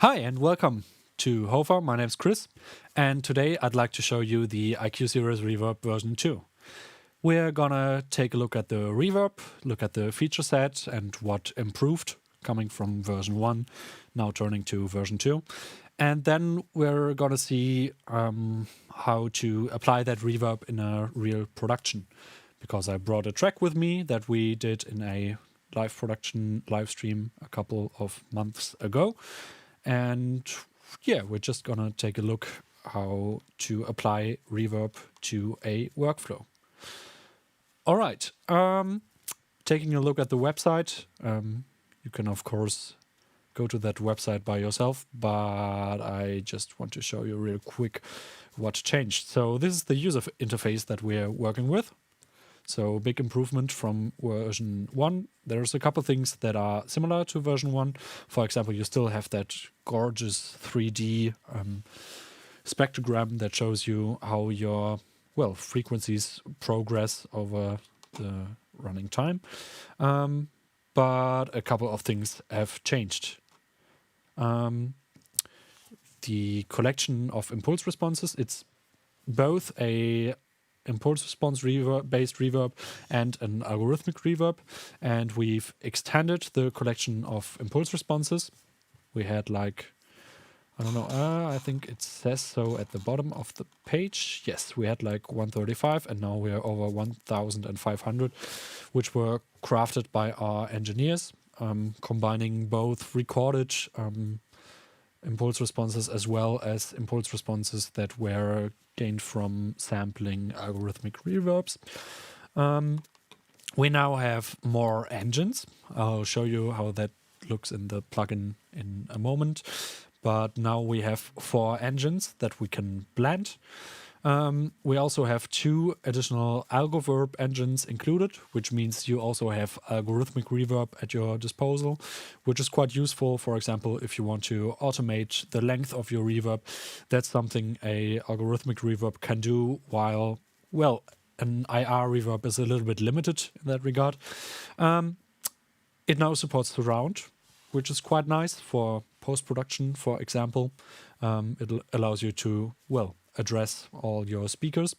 Hi and welcome to HOFA. My name is Chris, and today I'd like to show you the IQ-Series Reverb version 2. We're gonna take a look at the reverb, look at the feature set and what improved coming from version 1, now turning to version 2. And then we're gonna see how to apply that reverb in a real production, because I brought a track with me that we did in a live production live stream a couple of months ago. And yeah, we're just gonna take a look how to apply reverb to a workflow. All right, taking a look at the website, you can of course go to that website by yourself, but I just want to show you real quick what changed. So this is the user interface that we're working with. So big improvement from version 1. There's a couple things that are similar to version 1. For example, you still have that gorgeous 3D spectrogram that shows you how your frequencies progress over the running time. But a couple of things have changed. The collection of impulse responses, it's both a impulse response based reverb and an algorithmic reverb, and we've extended the collection of impulse responses. We had like, I don't know, I think it says so at the bottom of the page. Yes, we had like 135 and now we're over 1,500, which were crafted by our engineers, combining both recorded impulse responses as well as impulse responses that were gained from sampling algorithmic reverbs. We now have more engines. I'll show you how that looks in the plugin in a moment. But now we have 4 engines that we can blend. We also have 2 additional algoverb engines included, which means you also have algorithmic reverb at your disposal, which is quite useful. For example, if you want to automate the length of your reverb, that's something a algorithmic reverb can do, while, well, an IR reverb is a little bit limited in that regard. It now supports surround, which is quite nice for post-production, for example. It allows you to, address all your speakers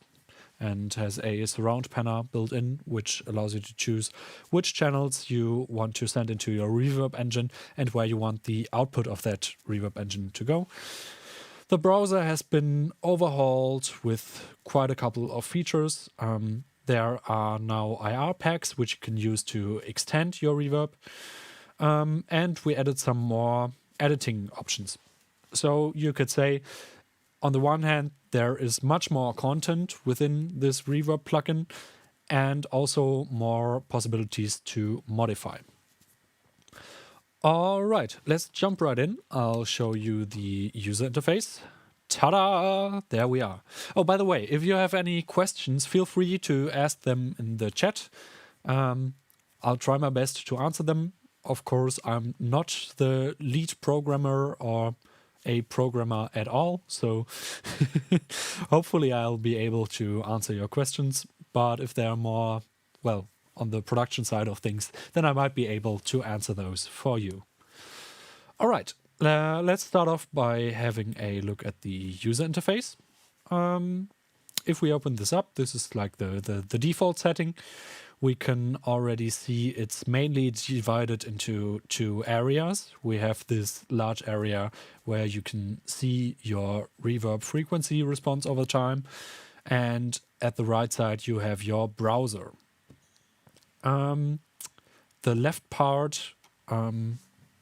and has a surround panel built in, which allows you to choose which channels you want to send into your reverb engine and where you want the output of that reverb engine to go. The browser has been overhauled with quite a couple of features. There are now IR packs, which you can use to extend your reverb. And we added some more editing options. So you could say, on the one hand, there is much more content within this reverb plugin and also more possibilities to modify. All right, let's jump right in. I'll show you the user interface. Ta-da! There we are. Oh, by the way, if you have any questions, feel free to ask them in the chat. I'll try my best to answer them. Of course, I'm not the lead programmer or a programmer at all, so hopefully I'll be able to answer your questions. But if they're more, on the production side of things, then I might be able to answer those for you. All right, let's start off by having a look at the user interface. If we open this up, this is like the default setting. We can already see it's mainly divided into 2 areas. We have this large area where you can see your reverb frequency response over time. And at the right side, you have your browser. The left part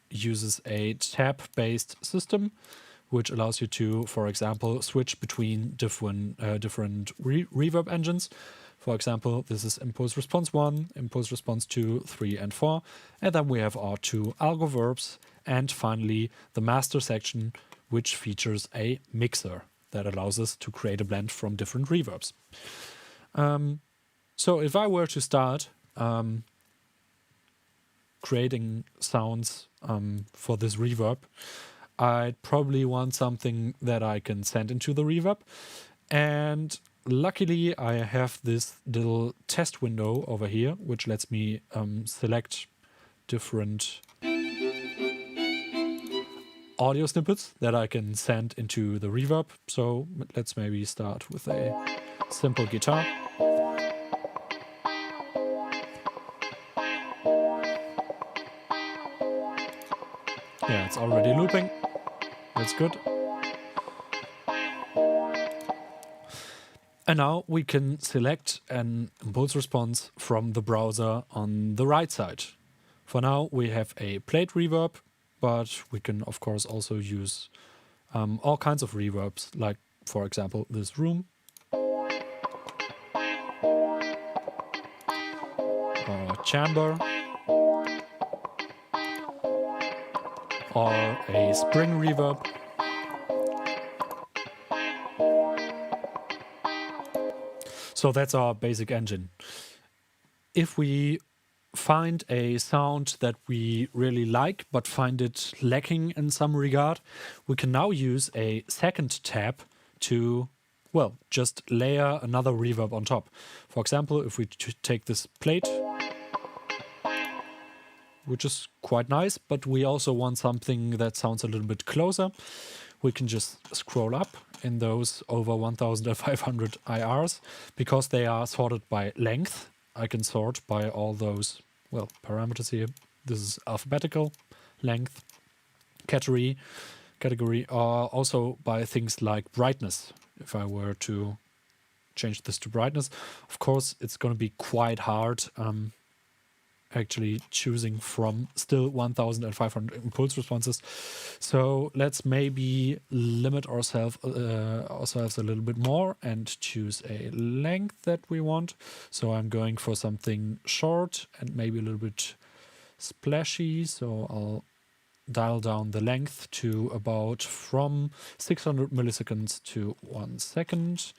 uses a tab-based system, which allows you to, for example, switch between different reverb engines. For example, this is impulse response 1, impulse response 2, 3, and 4. And then we have our 2 algoverbs. And finally, the master section, which features a mixer that allows us to create a blend from different reverbs. So if I were to start creating sounds for this reverb, I'd probably want something that I can send into the reverb. And luckily, I have this little test window over here, which lets me select different audio snippets that I can send into the reverb. So let's maybe start with a simple guitar. Yeah, it's already looping. That's good. And now we can select an impulse response from the browser on the right side. For now, we have a plate reverb, but we can, of course, also use all kinds of reverbs, like, for example, this room, or chamber, or a spring reverb. So that's our basic engine. If we find a sound that we really like but find it lacking in some regard, we can now use a second tab to, well, just layer another reverb on top. For example, if we take this plate, which is quite nice, but we also want something that sounds a little bit closer, we can just scroll up in those over 1500 IRs. Because they are sorted by length, I can sort by all those, well, parameters here. This is alphabetical, length, category, or also by things like brightness. If I were to change this to brightness, of course, it's going to be quite hard actually choosing from still 1500 impulse responses. So let's maybe limit ourselves a little bit more and choose a length that we want. So I'm going for something short and maybe a little bit splashy. So I'll dial down the length to about from 600 milliseconds to 1 second,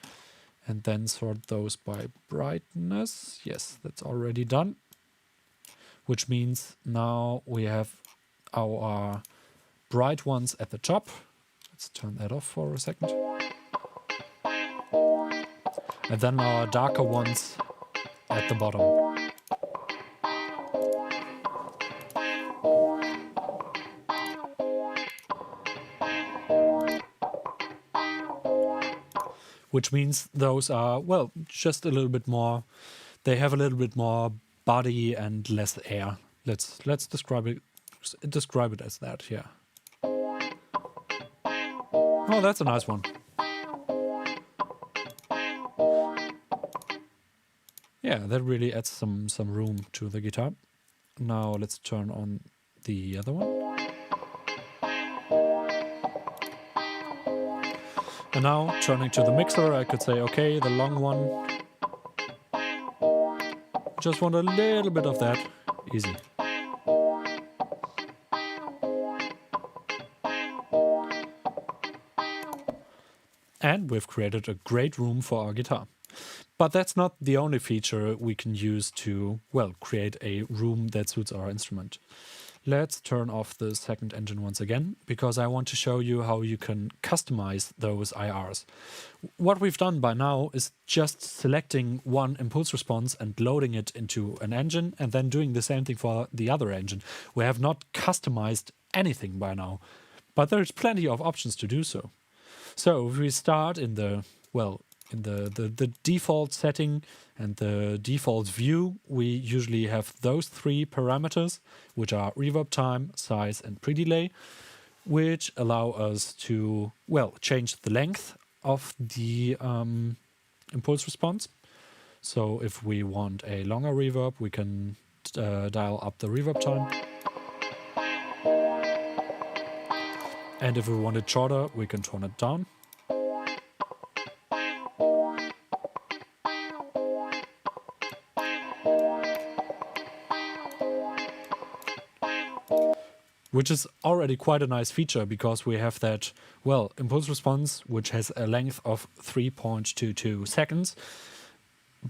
and then sort those by brightness. Yes, that's already done. Which means now we have our bright ones at the top. Let's turn that off for a second. And then our darker ones at the bottom. Which means those are, well, just a little bit more, they have a little bit more body and less air. Let's describe it as that. Yeah. Oh, that's a nice one. Yeah, that really adds some room to the guitar. Now let's turn on the other one. And now turning to the mixer, I could say, okay, the long one. Just want a little bit of that. Easy. And we've created a great room for our guitar. But that's not the only feature we can use to, well, create a room that suits our instrument. Let's turn off the second engine once again, because I want to show you how you can customize those IRs. What we've done by now is just selecting one impulse response and loading it into an engine, and then doing the same thing for the other engine. We have not customized anything by now, but there's plenty of options to do so. So if we start in the, well, in the default setting and the default view, we usually have those three parameters, which are reverb time, size, and pre-delay, which allow us to, well, change the length of the impulse response. So if we want a longer reverb, we can dial up the reverb time. And if we want it shorter, we can tone it down. Which is already quite a nice feature, because we have that, well, impulse response, which has a length of 3.22 seconds.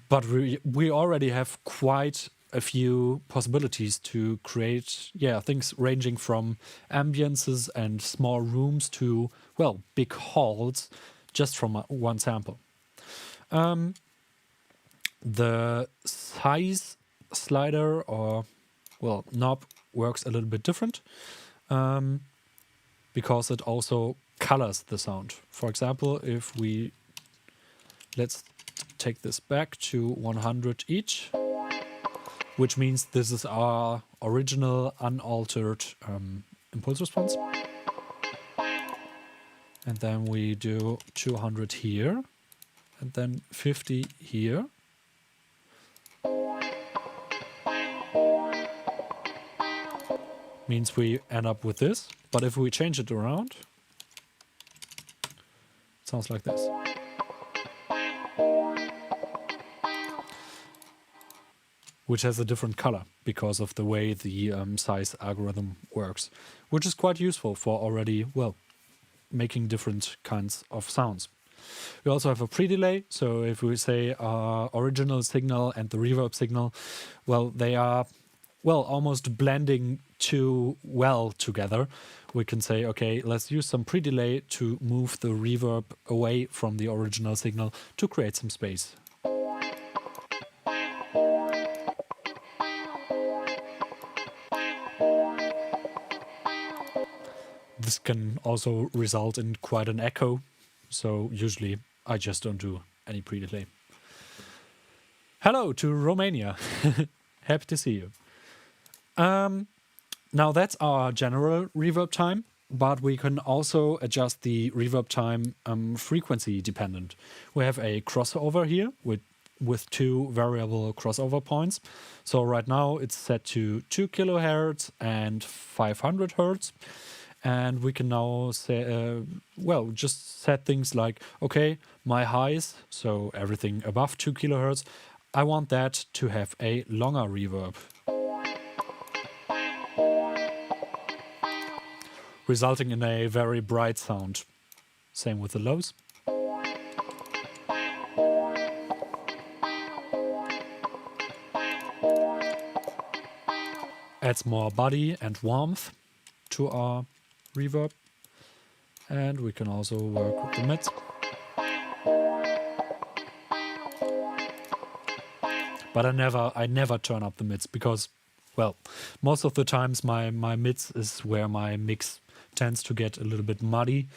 But we already have quite a few possibilities to create, yeah, things ranging from ambiances and small rooms to, well, big halls just from one sample. The size slider, or, well, knob, works a little bit different. because it also colors the sound. For example, if we, let's take this back to 100 each, which means this is our original unaltered impulse response. And then we do 200 here, and then 50 here. Means we end up with this, but if we change it around, it sounds like this. Which has a different color because of the way the size algorithm works, which is quite useful for already, well, making different kinds of sounds. We also have a pre-delay, so if we say our original signal and the reverb signal, well, they are, well, almost blending too well together. We can say, okay, let's use some pre-delay to move the reverb away from the original signal to create some space. This can also result in quite an echo, so usually I just don't do any pre-delay. Hello to Romania. Happy to see you. Now that's our general reverb time, but we can also adjust the reverb time frequency dependent. We have a crossover here with two variable crossover points. So right now it's set to 2 kilohertz and 500 hertz. And we can now say, well, just set things like, okay, my highs, so everything above 2 kilohertz, I want that to have a longer reverb, resulting in a very bright sound. Same with the lows. Adds more body and warmth to our reverb, and we can also work with the mids. But I never turn up the mids because, well, most of the times my mids is where my mix tends to get a little bit muddy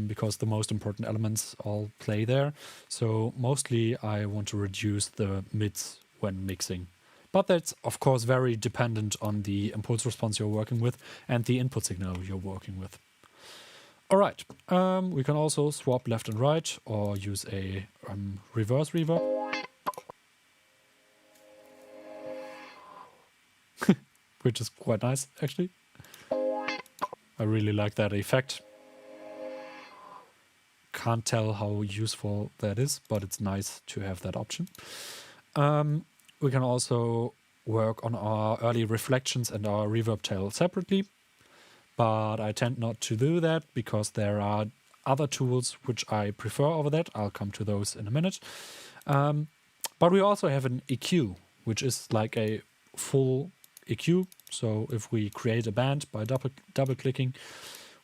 because the most important elements all play there. So mostly I want to reduce the mids when mixing. But that's, of course, very dependent on the impulse response you're working with and the input signal you're working with. All right, we can also swap left and right or use a reverse reverb. Which is quite nice, actually. I really like that effect. Can't tell how useful that is, but it's nice to have that option. We can also work on our early reflections and our reverb tail separately, but I tend not to do that because there are other tools which I prefer over that. I'll come to those in a minute. But we also have an EQ, which is like a full EQ. So if we create a band by double clicking,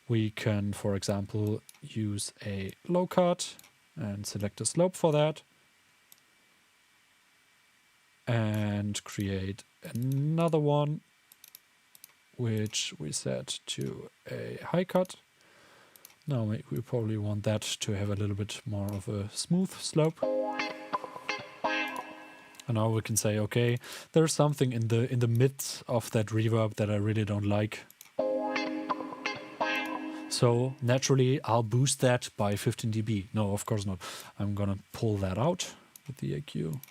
we can, for example, use a low cut and select a slope for that. And create another one, which we set to a high cut. Now we probably want that to have a little bit more of a smooth slope. And now we can say, okay, there's something in the midst of that reverb that I really don't like. So naturally, I'll boost that by 15 dB. No, of course not. I'm gonna pull that out with the EQ.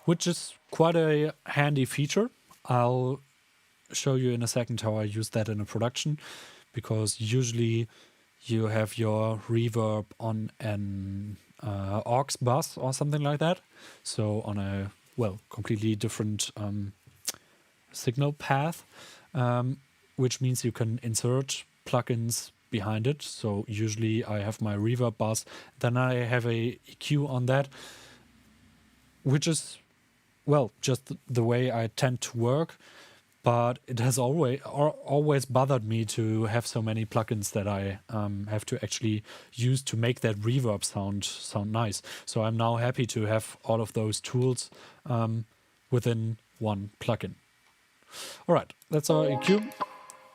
Which is quite a handy feature. I'll show you in a second how I use that in a production, because usually you have your reverb on an aux bus or something like that. So on a, well, completely different signal path, which means you can insert plugins behind it. So usually I have my reverb bus, then I have a EQ on that, which is, well, just the way I tend to work, but it has always bothered me to have so many plugins that I have to actually use to make that reverb sound nice. So I'm now happy to have all of those tools within one plugin. All right, that's our EQ.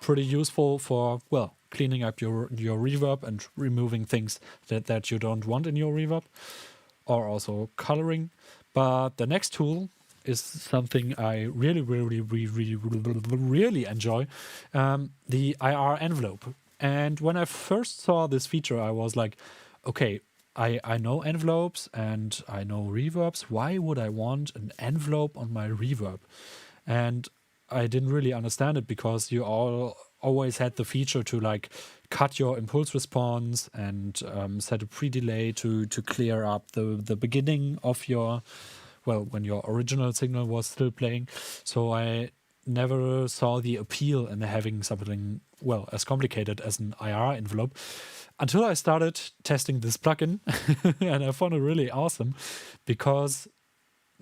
Pretty useful for, well, cleaning up your reverb and removing things that you don't want in your reverb, or also coloring. But the next tool is something I really enjoy, the IR envelope. And when I first saw this feature, I was like, okay, I know envelopes and I know reverbs. Why would I want an envelope on my reverb? And I didn't really understand it, because you always had the feature to like cut your impulse response and set a pre-delay to clear up the beginning of your, well, when your original signal was still playing. So I never saw the appeal in having something, well, as complicated as an IR envelope, until I started testing this plugin. And I found it really awesome, because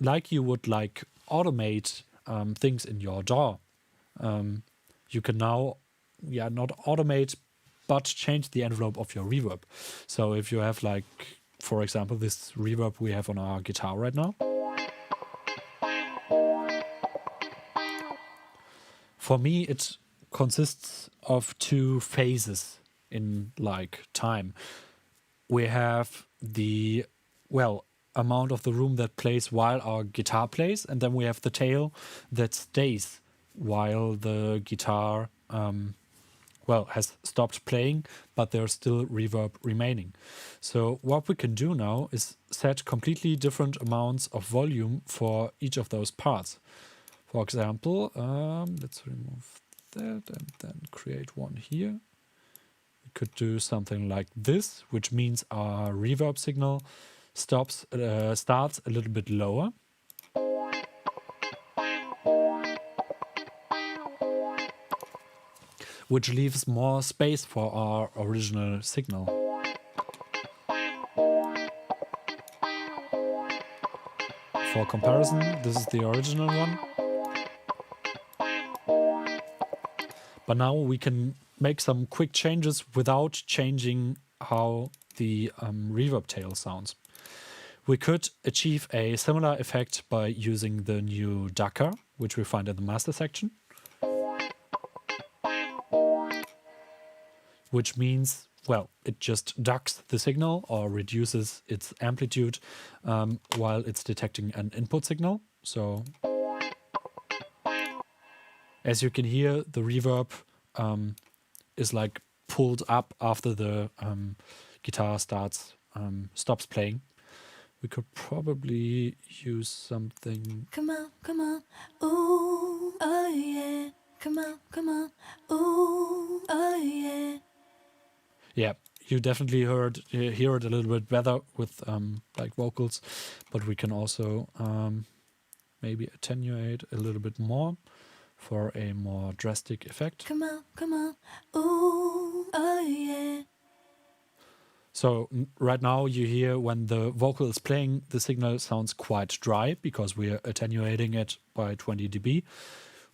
like you would like automate things in your DAW, you can now, not automate, but change the envelope of your reverb. So if you have, like, for example, this reverb we have on our guitar right now. For me, it consists of two phases in like time. We have the, well, amount of the room that plays while our guitar plays, and then we have the tail that stays while the guitar has stopped playing, but there's still reverb remaining. So what we can do now is set completely different amounts of volume for each of those parts. For example, let's remove that and then create one here. We could do something like this, which means our reverb signal starts a little bit lower. Which leaves more space for our original signal. For comparison, this is the original one. But now we can make some quick changes without changing how the reverb tail sounds. We could achieve a similar effect by using the new ducker, which we find in the master section. Which means, well, it just ducks the signal or reduces its amplitude while it's detecting an input signal. So as you can hear, the reverb is like pulled up after the guitar stops playing. We could probably use something. Come on, ooh, oh yeah. Come on, ooh, oh yeah. Yeah, you definitely hear it a little bit better with like vocals, but we can also maybe attenuate a little bit more for a more drastic effect. Come on, ooh, oh yeah. So right now you hear when the vocal is playing, the signal sounds quite dry because we're attenuating it by 20 dB,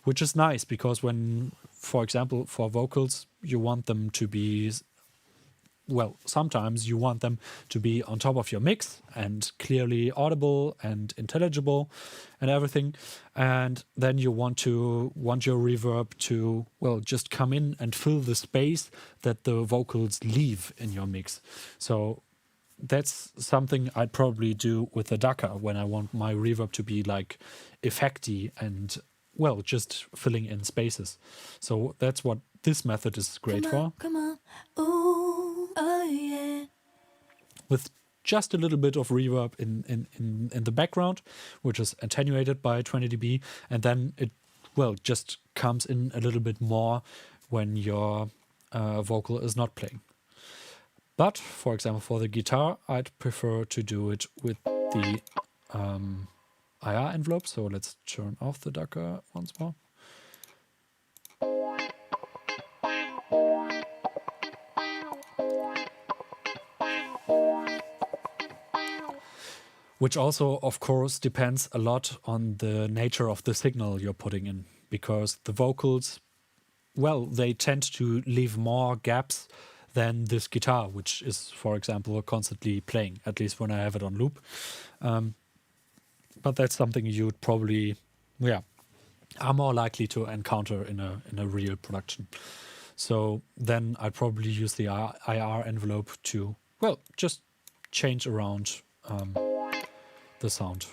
which is nice because when, for example, for vocals, you want them to be, well, sometimes you want them to be on top of your mix and clearly audible and intelligible and everything. And then you want your reverb to, well, just come in and fill the space that the vocals leave in your mix. So that's something I'd probably do with the ducker when I want my reverb to be like effecty and, well, just filling in spaces. So that's what this method is great for. Come on, ooh, oh yeah. With just a little bit of reverb in the background, which is attenuated by 20 dB, and then it, well, just comes in a little bit more when your vocal is not playing. But, for example, for the guitar, I'd prefer to do it with the IR envelope. So let's turn off the ducker once more. Which also, of course, depends a lot on the nature of the signal you're putting in, because the vocals, well, they tend to leave more gaps than this guitar, which is, for example, constantly playing, at least when I have it on loop. But that's something you'd probably yeah, are more likely to encounter in a real production. So then I'd probably use the IR envelope to, well, just change around the sound.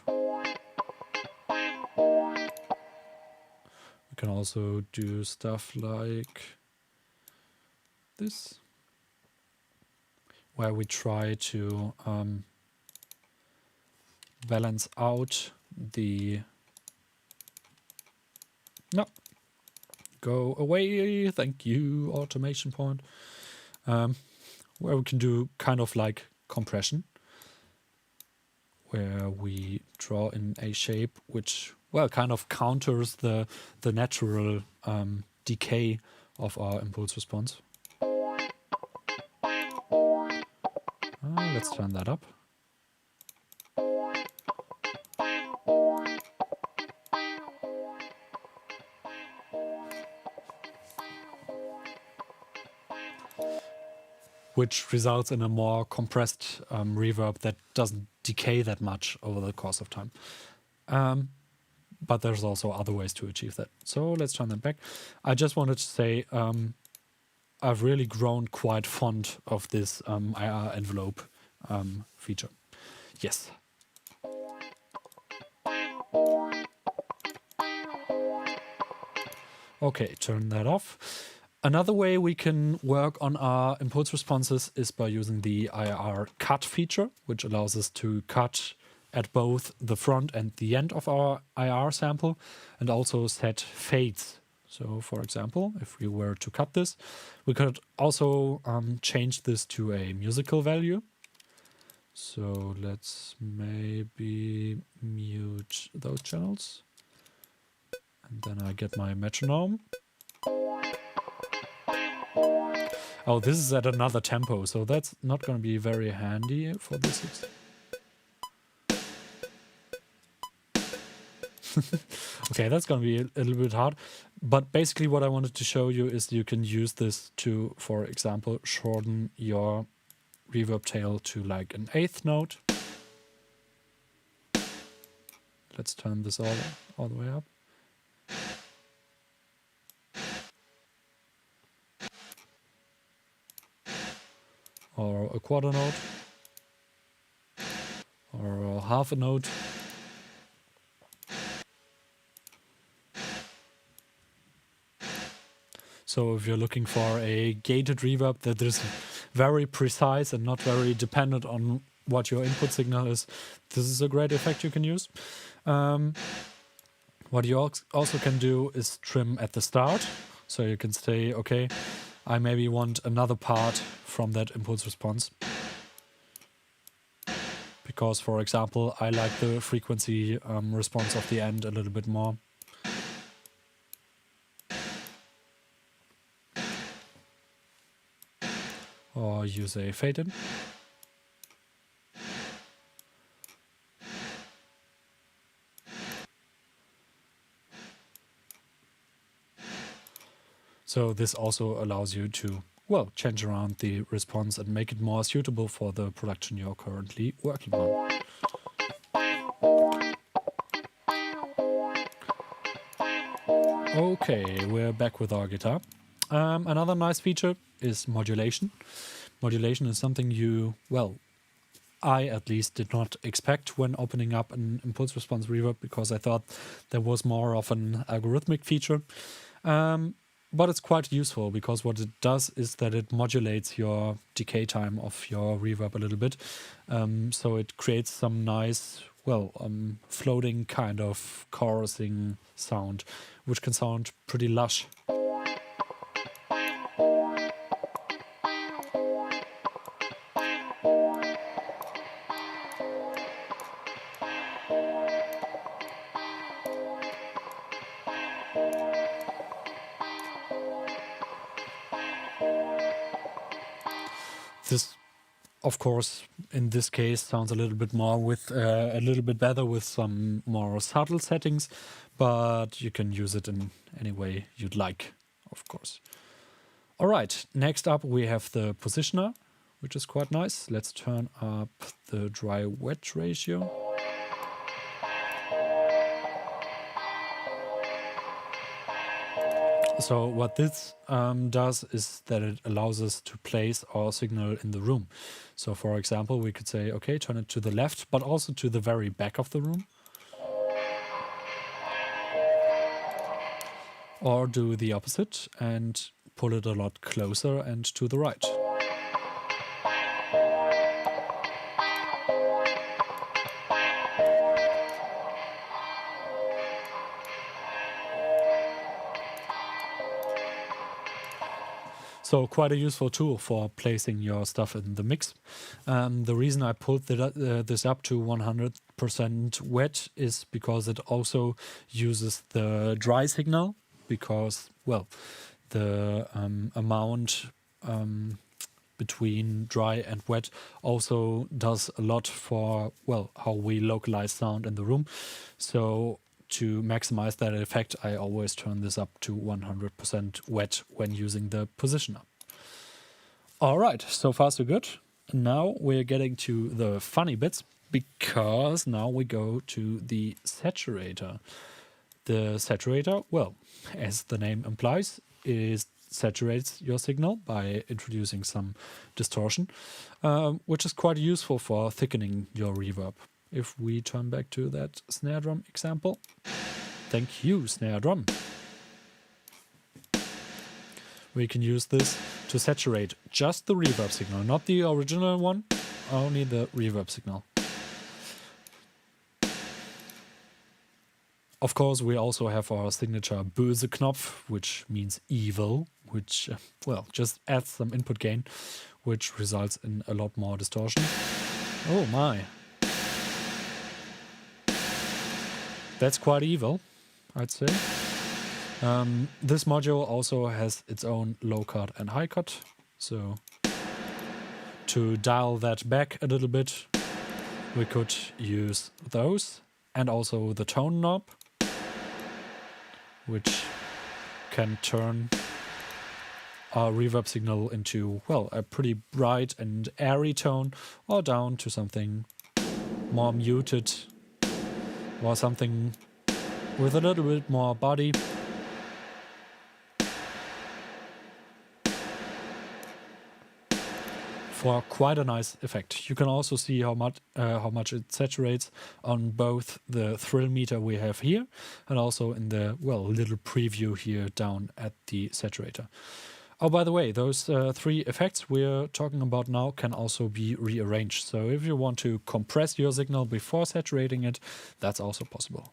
We can also do stuff like this, where we try to balance out the... No. Go away, thank you, automation point. Where we can do kind of like compression, where we draw in a shape which, well, kind of counters the natural decay of our impulse response. Let's turn that up. Which results in a more compressed reverb that doesn't decay that much over the course of time. But there's also other ways to achieve that. So let's turn that back. I just wanted to say I've really grown quite fond of this IR envelope feature. Yes. Okay, turn that off. Another way we can work on our impulse responses is by using the IR cut feature, which allows us to cut at both the front and the end of our IR sample, and also set fades. So, for example, if we were to cut this, we could also change this to a musical value. So let's maybe mute those channels. And then I get my metronome. Oh, this is at another tempo, so that's not going to be very handy for this. Okay, that's going to be a little bit hard. But basically what I wanted to show you is you can use this to, for example, shorten your reverb tail to like an 1/8 note. Let's turn this all the way up. Or a quarter note, or a half a note. So if you're looking for a gated reverb that is very precise and not very dependent on what your input signal is, this is a great effect you can use. What you also can do is trim at the start. So you can say, okay, I maybe want another part from that impulse response. Because, for example, I like the frequency response of the end a little bit more. Or use a fade in. So this also allows you to, well, change around the response and make it more suitable for the production you're currently working on. Okay, we're back with our guitar. Another nice feature is modulation. Modulation is something you, well, I at least did not expect when opening up an impulse response reverb, because I thought there was more of an algorithmic feature. But it's quite useful, because what it does is that it modulates your decay time of your reverb a little bit. So it creates some nice, well, floating kind of chorusing sound, which can sound pretty lush. This, of course, in this case, sounds a little bit more with a little bit better with some more subtle settings, but you can use it in any way you'd like, of course. All right, next up we have the positioner, which is quite nice. Let's turn up the dry-wet ratio. So what this does is that it allows us to place our signal in the room. So for example, we could say, okay, turn it to the left, but also to the very back of the room. Or do the opposite and pull it a lot closer and to the right. So quite a useful tool for placing your stuff in the mix. The reason I pulled this up to 100% wet is because it also uses the dry signal, because, well, the amount between dry and wet also does a lot for, well, how we localize sound in the room. So to maximize that effect, I always turn this up to 100% wet when using the positioner. All right, so far so good. Now we're getting to the funny bits, because now we go to the saturator. The saturator, well, as the name implies, saturates your signal by introducing some distortion, which is quite useful for thickening your reverb. If we turn back to that snare drum example. Thank you, snare drum. We can use this to saturate just the reverb signal, not the original one, only the reverb signal. Of course, we also have our signature böse Knopf, which means evil, which, well, just adds some input gain, which results in a lot more distortion. Oh my. That's quite evil, I'd say. This module also has its own low cut and high cut. So to dial that back a little bit, we could use those, and also the tone knob, which can turn our reverb signal into, well, a pretty bright and airy tone, or down to something more muted, or something with a little bit more body. For quite a nice effect. You can also see how much it saturates on both the thrill meter we have here, and also in the, well, little preview here down at the saturator. Oh, by the way, those three effects we're talking about now can also be rearranged. So if you want to compress your signal before saturating it, that's also possible.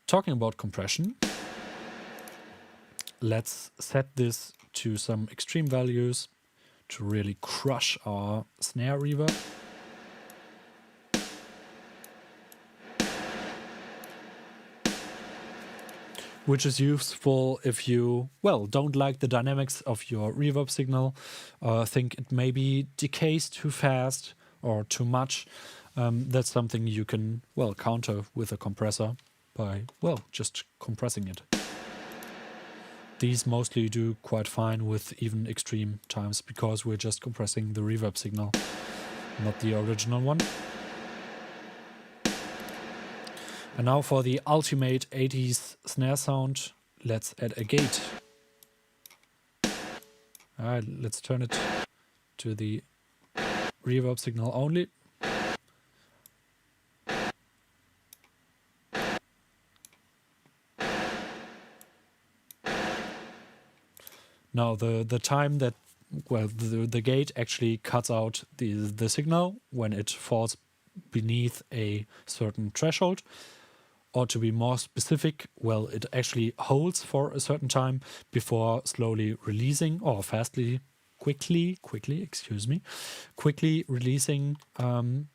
Talking about compression, let's set this to some extreme values to really crush our snare reverb. Which is useful if you, well, don't like the dynamics of your reverb signal, think it maybe decays too fast or too much. That's something you can, well, counter with a compressor by, well, just compressing it. These mostly do quite fine with even extreme times, because we're just compressing the reverb signal, not the original one. And now for the ultimate 80s snare sound, let's add a gate. Alright, let's turn it to the reverb signal only. Now the time that, well, the gate actually cuts out the signal when it falls beneath a certain threshold. Or to be more specific, well, it actually holds for a certain time before slowly releasing, or quickly releasing the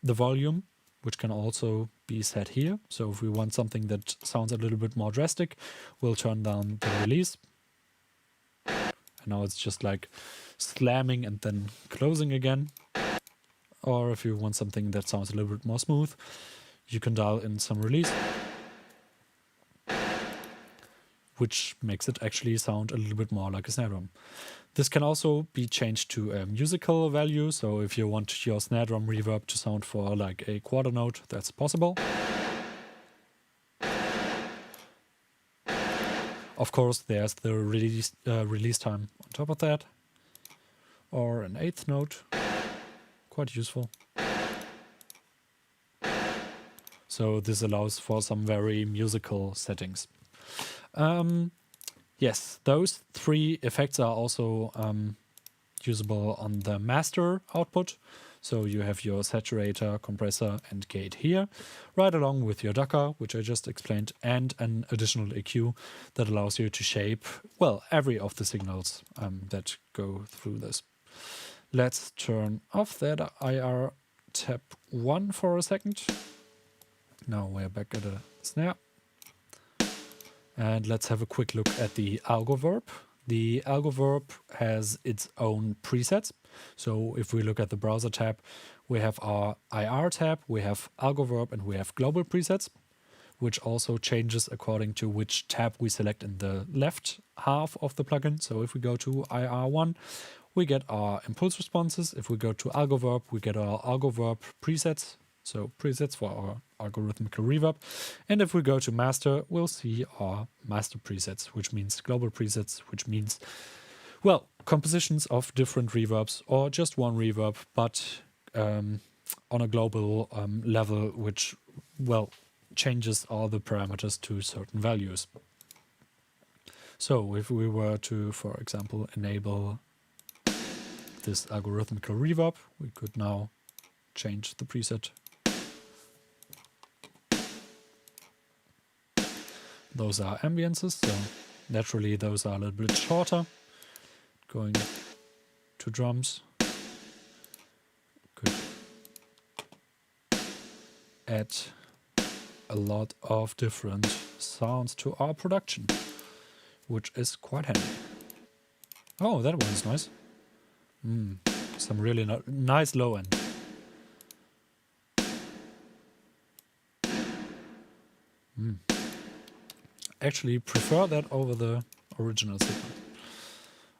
volume, which can also be set here. So if we want something that sounds a little bit more drastic, we'll turn down the release. And now it's just like slamming and then closing again. Or if you want something that sounds a little bit more smooth, you can dial in some release, which makes it actually sound a little bit more like a snare drum. This can also be changed to a musical value, so if you want your snare drum reverb to sound for like a quarter note, that's possible. Of course, there's the release time on top of that, or an eighth note, quite useful. So this allows for some very musical settings. Yes, those three effects are also usable on the master output. So you have your saturator, compressor, and gate here, right along with your ducker, which I just explained, and an additional EQ that allows you to shape, well, every of the signals that go through this. Let's turn off that IR tab 1 for a second. Now we're back at a snare. And let's have a quick look at the Algoverb. The Algoverb has its own presets. So if we look at the browser tab, we have our IR tab, we have Algoverb, and we have global presets, which also changes according to which tab we select in the left half of the plugin. So if we go to IR1, we get our impulse responses. If we go to Algoverb, we get our Algoverb presets. So presets for our algorithmic reverb. And if we go to master, we'll see our master presets, which means global presets, which means, well, compositions of different reverbs or just one reverb, but on a global level, which, well, changes all the parameters to certain values. So if we were to, for example, enable this algorithmic reverb, we could now change the preset. Those are ambiances, so naturally those are a little bit shorter. Going to drums could add a lot of different sounds to our production, which is quite handy. Oh, that one is nice. Some really nice low end. Actually prefer that over the original signal.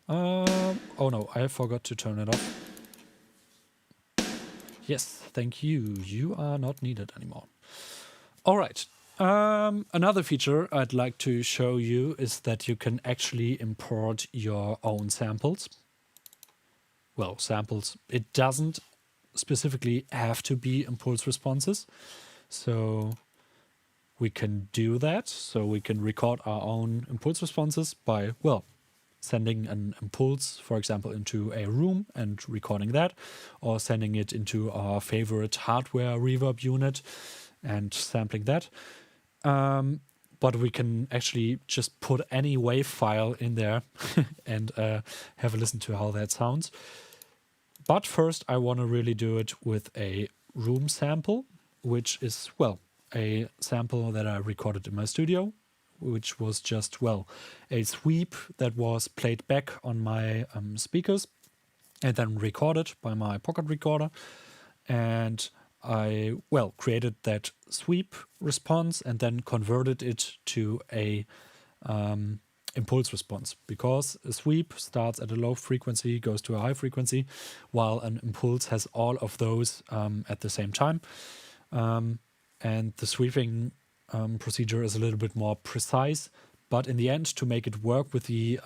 Oh no, I forgot to turn it off. Yes, thank you. You are not needed anymore. All right. Another feature I'd like to show you is that you can actually import your own samples. Well, samples. It doesn't specifically have to be impulse responses. So we can do that. So we can record our own impulse responses by, well, sending an impulse, for example, into a room and recording that, or sending it into our favorite hardware reverb unit and sampling that. But we can actually just put any wave file in there and have a listen to how that sounds. But first, I want to really do it with a room sample, which is, well, a sample that I recorded in my studio, which was just, well, a sweep that was played back on my speakers and then recorded by my pocket recorder. And I, well, created that sweep response and then converted it to a impulse response, because a sweep starts at a low frequency, goes to a high frequency, while an impulse has all of those at the same time. And the sweeping procedure is a little bit more precise, but in the end, to make it work with the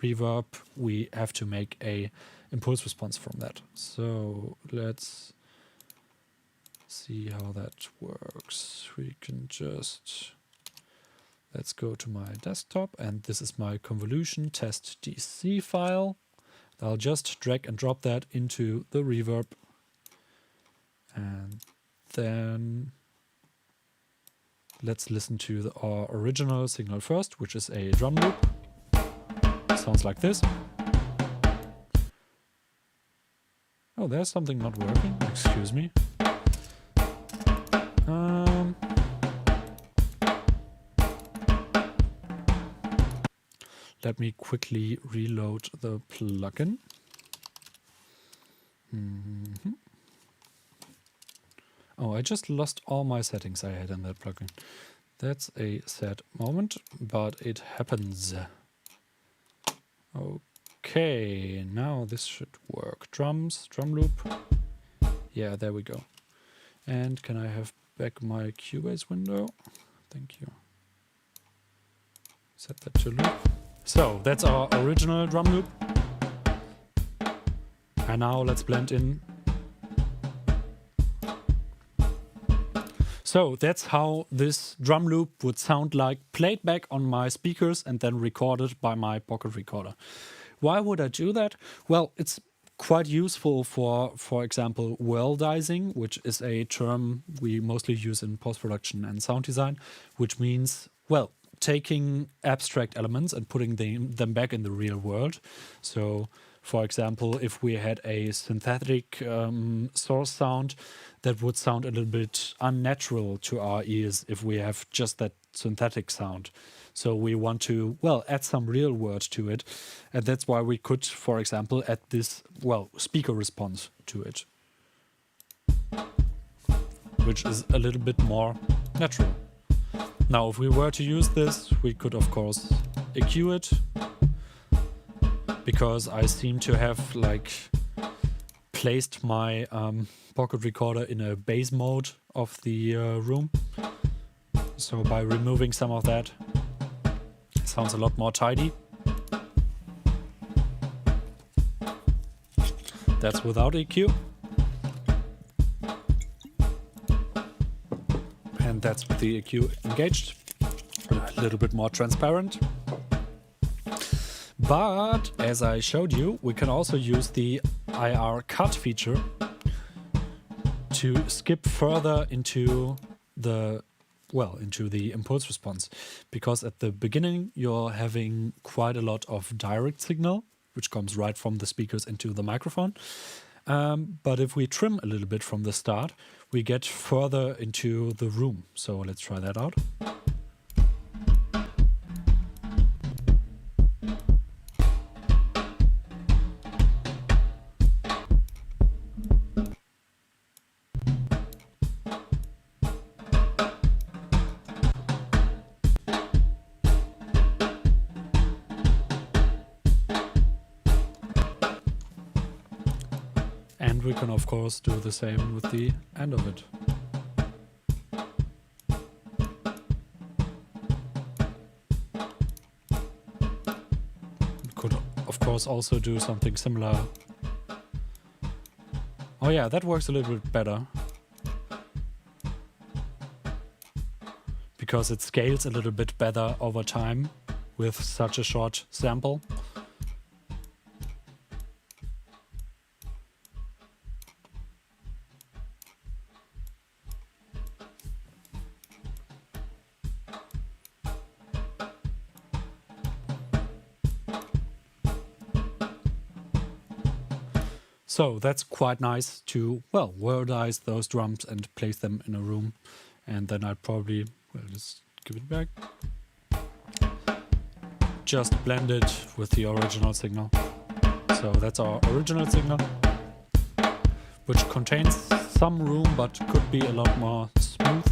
reverb, we have to make a impulse response from that. So let's see how that works. We can just, let's go to my desktop, and this is my convolution test DC file. I'll just drag and drop that into the reverb, and then let's listen to our original signal first, which is a drum loop. Sounds like this. Oh, there's something not working. Excuse me. Let me quickly reload the plugin. Oh, I just lost all my settings I had in that plugin. That's a sad moment, but it happens. Okay, now this should work. Drums, drum loop. Yeah, there we go. And can I have back my Cubase window? Thank you. Set that to loop. So that's our original drum loop. And now let's blend in. So that's how this drum loop would sound like played back on my speakers and then recorded by my pocket recorder. Why would I do that? Well, it's quite useful for example, worldizing, which is a term we mostly use in post-production and sound design, which means, well, taking abstract elements and putting them back in the real world. So, for example, if we had a synthetic source sound, that would sound a little bit unnatural to our ears if we have just that synthetic sound. So we want to, well, add some real word to it. And that's why we could, for example, add this, well, speaker response to it, which is a little bit more natural. Now, if we were to use this, we could, of course, EQ it, because I seem to have, like, placed my pocket recorder in a bass mode of the room. So by removing some of that, it sounds a lot more tidy. That's without EQ. And that's with the EQ engaged. A little bit more transparent. But as I showed you, we can also use the IR cut feature to skip further into the impulse response, because at the beginning you're having quite a lot of direct signal which comes right from the speakers into the microphone, but if we trim a little bit from the start, we get further into the room. So let's try that out. And we can, of course, do the same with the end of it. We could, of course, also do something similar. Oh yeah, that works a little bit better, because it scales a little bit better over time with such a short sample. So that's quite nice to, well, worldize those drums and place them in a room. And then I'd probably, well, just give it back. Just blend it with the original signal. So that's our original signal, which contains some room but could be a lot more smooth.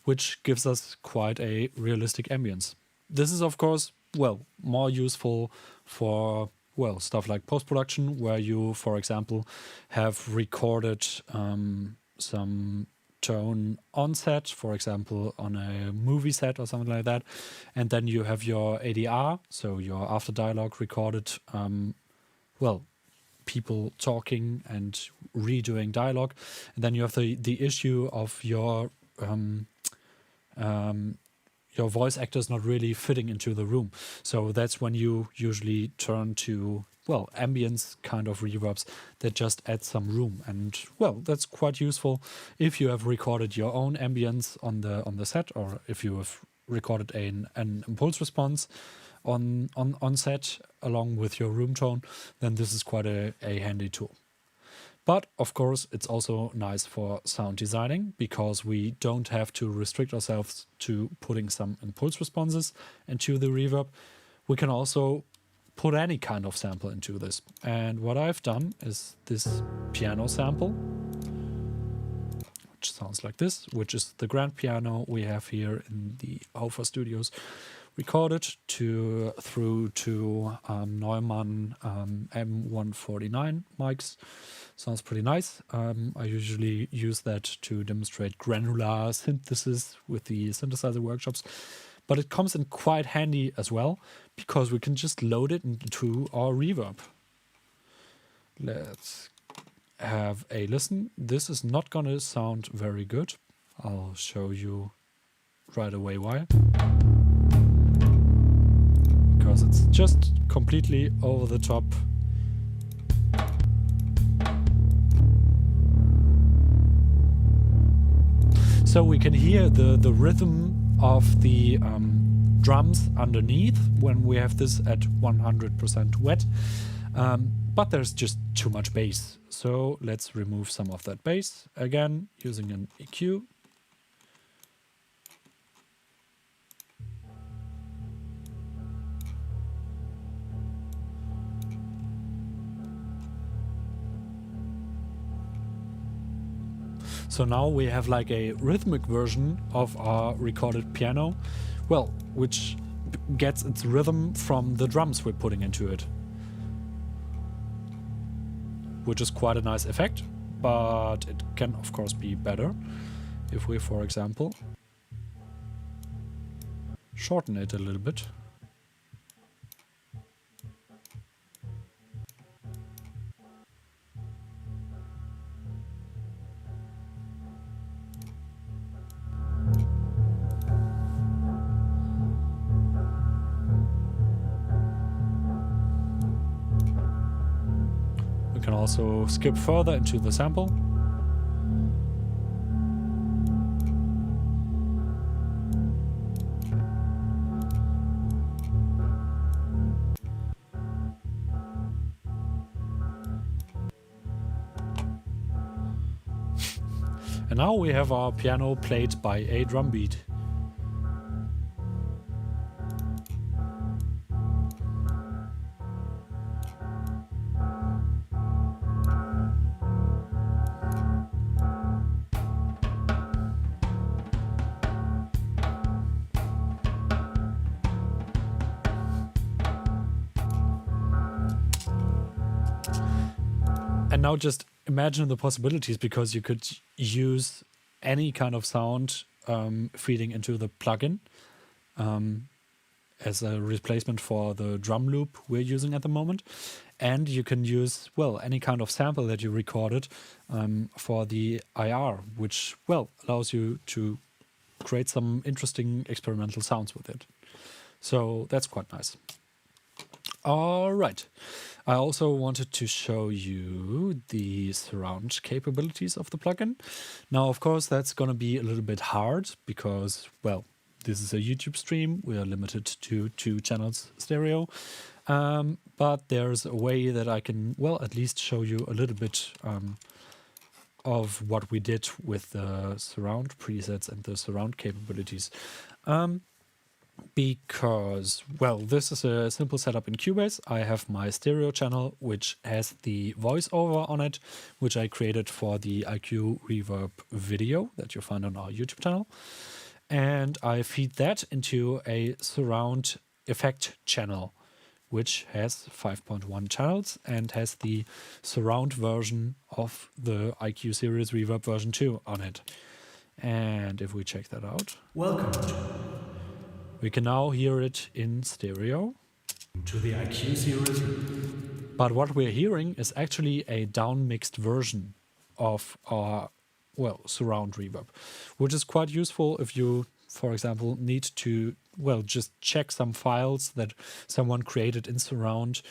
Which gives us quite a realistic ambience. This is, of course, well, more useful for, well, stuff like post-production, where you, for example, have recorded some tone on set, for example, on a movie set or something like that, and then you have your ADR, so your after dialogue recorded, well, people talking and redoing dialogue, and then you have the issue of your voice actors not really fitting into the room. So that's when you usually turn to, well, ambience kind of reverbs that just add some room. And, well, that's quite useful if you have recorded your own ambience on the set, or if you have recorded an impulse response on set along with your room tone, then this is quite a handy tool. But, of course, it's also nice for sound designing, because we don't have to restrict ourselves to putting some impulse responses into the reverb. We can also put any kind of sample into this. And what I've done is this piano sample, which sounds like this, which is the grand piano we have here in the HOFA studios, recorded through to Neumann M149 mics. Sounds pretty nice. I usually use that to demonstrate granular synthesis with the synthesizer workshops, but it comes in quite handy as well because we can just load it into our reverb. Let's have a listen. This is not going to sound very good. I'll show you right away why. Because it's just completely over the top. So we can hear the rhythm of the drums underneath when we have this at 100% wet. But there's just too much bass. So let's remove some of that bass. Again, using an EQ. So now we have like a rhythmic version of our recorded piano, well, which gets its rhythm from the drums we're putting into it. Which is quite a nice effect, but it can of course be better if we, for example, shorten it a little bit. We can also skip further into the sample. And now we have our piano played by a drum beat. And now just imagine the possibilities, because you could use any kind of sound feeding into the plugin as a replacement for the drum loop we're using at the moment. And you can use, well, any kind of sample that you recorded for the IR, which, well, allows you to create some interesting experimental sounds with it. So that's quite nice. All right. I also wanted to show you the surround capabilities of the plugin. Now, of course, that's going to be a little bit hard because, well, this is a YouTube stream. We are limited to 2 channels stereo. But there's a way that I can, well, at least show you a little bit of what we did with the surround presets and the surround capabilities. Because, well, this is a simple setup in Cubase. I have my stereo channel, which has the voiceover on it, which I created for the IQ Reverb video that you find on our YouTube channel. And I feed that into a surround effect channel, which has 5.1 channels and has the surround version of the IQ-Series Reverb version 2 on it. And if we check that out, we can now hear it in stereo. To the IQ-Series. But what we're hearing is actually a down-mixed version of our, well, surround reverb, which is quite useful if you, for example, need to, well, just check some files that someone created in surround.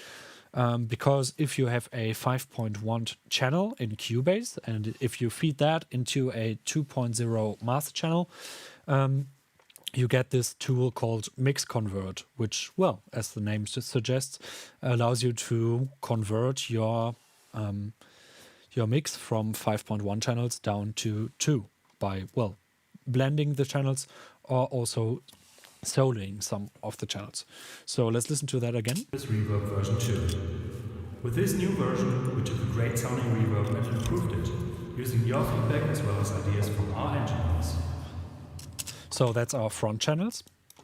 Because if you have a 5.1 channel in Cubase, and if you feed that into a 2.0 master channel, you get this tool called Mix Convert, which, well, as the name suggests, allows you to convert your mix from 5.1 channels down to 2 by, well, blending the channels or also soloing some of the channels. So let's listen to that again. This reverb version 2. With this new version, we took a great sounding reverb and improved it, using your feedback as well as ideas from our engineers. So that's our front channels,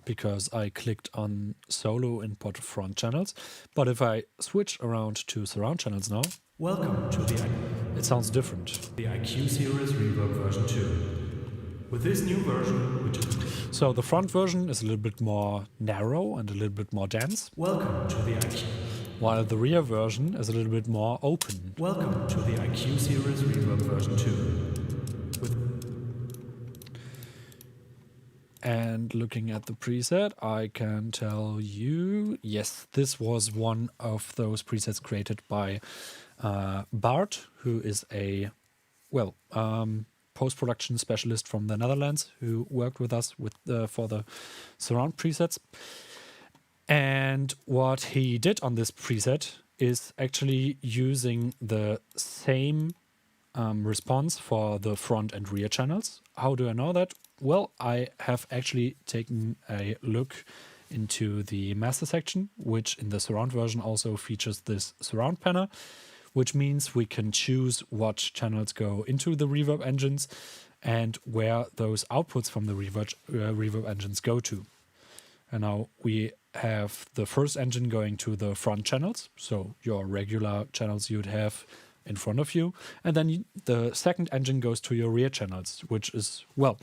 because I clicked on solo input front channels. But if I switch around to surround channels now, Welcome to it sounds different. the IQ-Series Reverb version 2. With this new version, which is... So the front version is a little bit more narrow and a little bit more dense, Welcome to the IQ. while the rear version is a little bit more open. Welcome to the IQ-Series Reverb version 2. And looking at the preset, I can tell you, yes, this was one of those presets created by Bart, who is a, well, post-production specialist from the Netherlands who worked with us for the surround presets. And what he did on this preset is actually using the same response for the front and rear channels. How do I know that? Well, I have actually taken a look into the master section, which in the surround version also features this surround panel, which means we can choose what channels go into the reverb engines and where those outputs from the reverb engines go to. And now we have the first engine going to the front channels, so your regular channels you'd have in front of you, and then the second engine goes to your rear channels, which is, well,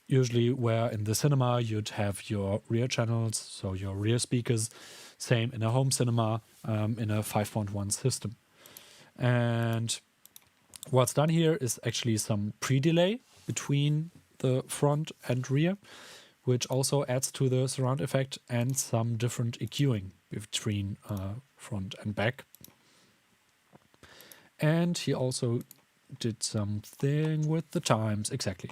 usually where in the cinema you'd have your rear channels, so your rear speakers, same in a home cinema, in a 5.1 system. And what's done here is actually some pre-delay between the front and rear, which also adds to the surround effect, and some different EQing between front and back. And he also did something with the times, exactly,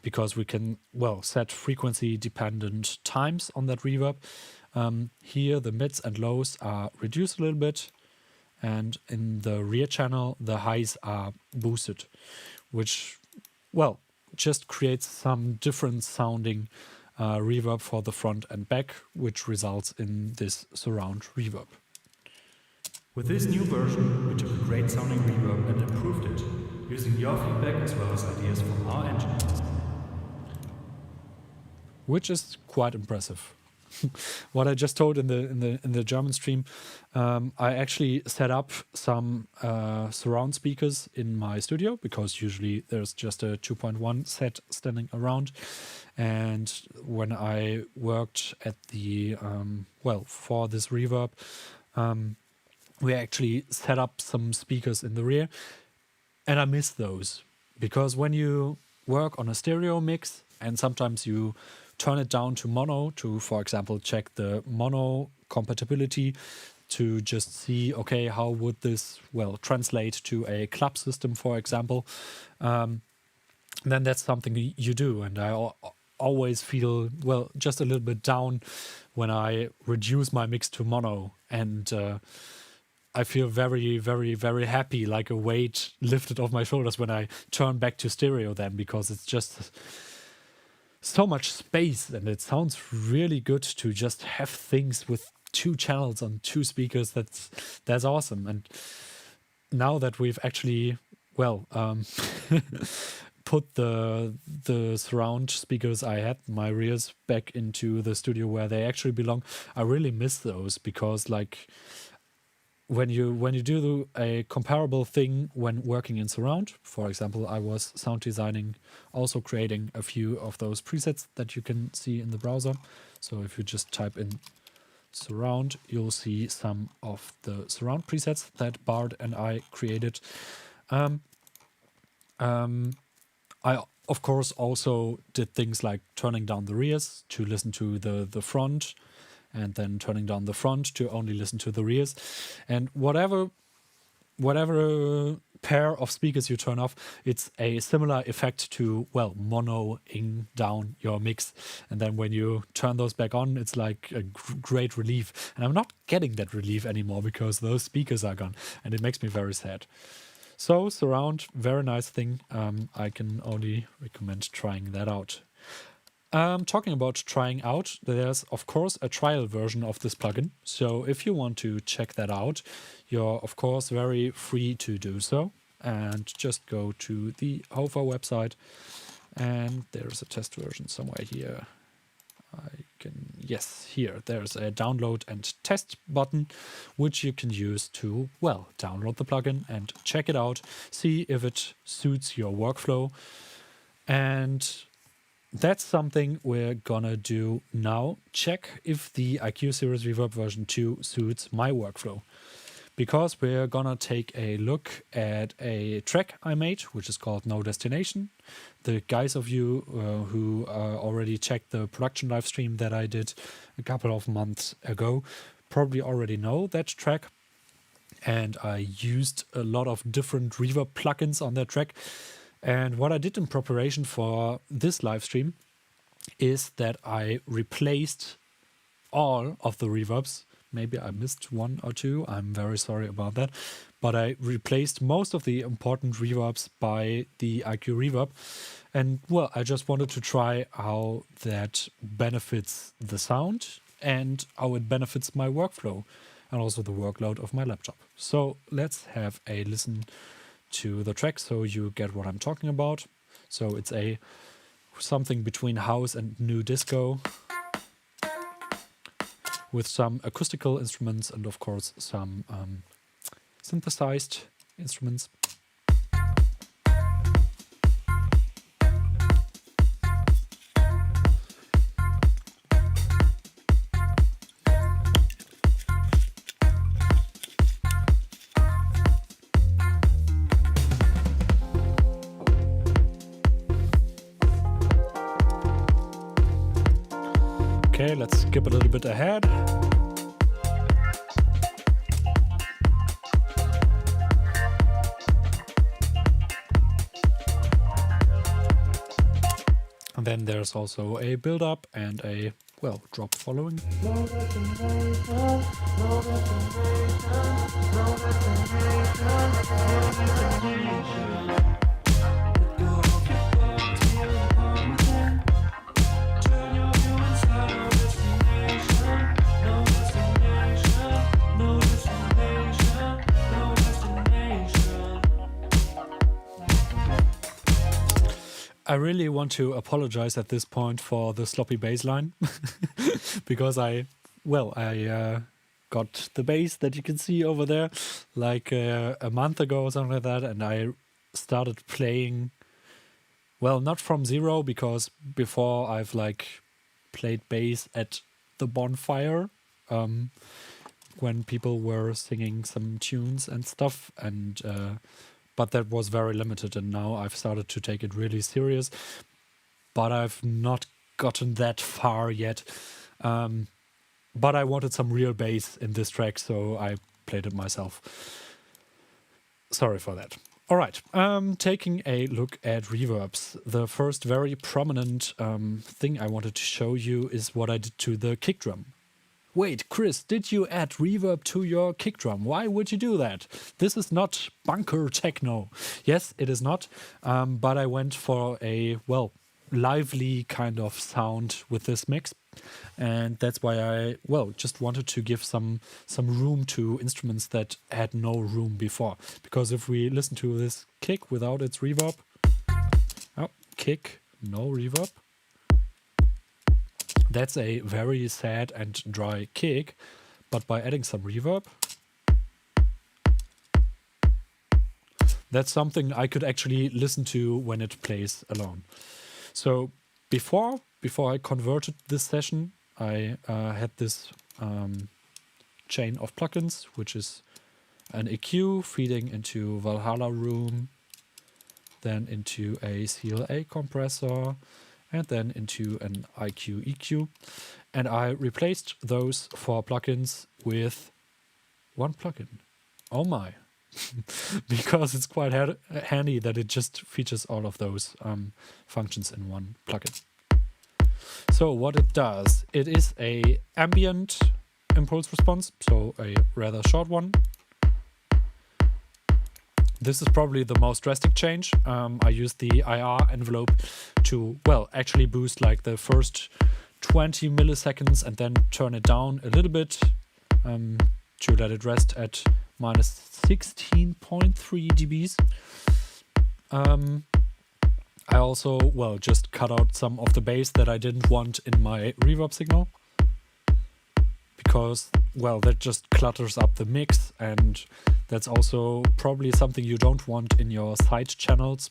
because we can, well, set frequency dependent times on that reverb. Here the mids and lows are reduced a little bit, and in the rear channel the highs are boosted, which, well, just creates some different sounding reverb for the front and back, which results in this surround reverb. With this new version, we took a great sounding reverb and improved it, using your feedback as well as ideas from our engineers. Which is quite impressive. What I just told in the German stream, I actually set up some surround speakers in my studio, because usually there's just a 2.1 set standing around. And when I worked at the, well, for this reverb, we actually set up some speakers in the rear, and I miss those, because when you work on a stereo mix and sometimes you turn it down to mono to, for example, check the mono compatibility to just see, okay, how would this, well, translate to a club system, for example, then that's something you do. And I always feel, well, just a little bit down when I reduce my mix to mono, and I feel very, very, very happy, like a weight lifted off my shoulders when I turn back to stereo then, because it's just so much space and it sounds really good to just have things with two channels on two speakers. That's awesome. And now that we've actually, well, put the surround speakers I had, my rears, back into the studio where they actually belong, I really miss those, because like when you do a comparable thing when working in surround, for example, I was sound designing, also creating a few of those presets that you can see in the browser. So if you just type in surround, you'll see some of the surround presets that Bart and I created. I of course also did things like turning down the rears to listen to the front, and then turning down the front to only listen to the rears, and whatever pair of speakers you turn off, it's a similar effect to, well, monoing down your mix. And then when you turn those back on, it's like a great relief. And I'm not getting that relief anymore because those speakers are gone, and it makes me very sad. So surround, very nice thing. I can only recommend trying that out. Talking about trying out, there's of course a trial version of this plugin. So if you want to check that out, you're of course very free to do so. And just go to the HOFA website, and there's a test version somewhere here. I yes, here, there's a download and test button, which you can use to, well, download the plugin and check it out, see if it suits your workflow. And that's something we're gonna do now. Check if the IQ-Series Reverb version 2 suits my workflow. Because we're gonna take a look at a track I made, which is called No Destination. The guys of you who already checked the production live stream that I did a couple of months ago probably already know that track. And I used a lot of different reverb plugins on that track. And what I did in preparation for this live stream is that I replaced all of the reverbs. Maybe I missed one or two. I'm very sorry about that. But I replaced most of the important reverbs by the IQ Reverb. And well, I just wanted to try how that benefits the sound and how it benefits my workflow and also the workload of my laptop. So let's have a listen to the track so you get what I'm talking about. So it's something between house and new disco, with some acoustical instruments and of course some synthesized instruments. Okay, let's skip a little bit ahead. And then there's also a build-up and a, well, drop following. I really want to apologize at this point for the sloppy bass line because I got the bass that you can see over there like a month ago or something like that, and I started playing, well, not from zero, because before I've like played bass at the bonfire when people were singing some tunes and stuff, and but that was very limited, and now I've started to take it really serious. But I've not gotten that far yet. But I wanted some real bass in this track, so I played it myself. Sorry for that. All right, taking a look at reverbs. The first very prominent thing I wanted to show you is what I did to the kick drum. Wait, Chris, did you add reverb to your kick drum? Why would you do that? This is not bunker techno. Yes, it is not. But I went for a, well, lively kind of sound with this mix. And that's why I, well, just wanted to give some room to instruments that had no room before. Because if we listen to this kick without its reverb, oh, kick, no reverb. That's a very sad and dry kick, but by adding some reverb, that's something I could actually listen to when it plays alone. So before I converted this session, I had this chain of plugins, which is an EQ feeding into Valhalla Room, then into a CLA compressor, and then into an IQ EQ. And I replaced those 4 plugins with one plugin. Oh my. Because it's quite handy that it just features all of those functions in one plugin. So what it does, it is a ambient impulse response, so a rather short one. This is probably the most drastic change. I used the IR envelope to, well, actually boost like the first 20 milliseconds and then turn it down a little bit to let it rest at minus 16.3 dBs. I also, well, just cut out some of the bass that I didn't want in my reverb signal, because, well, that just clutters up the mix, and that's also probably something you don't want in your side channels.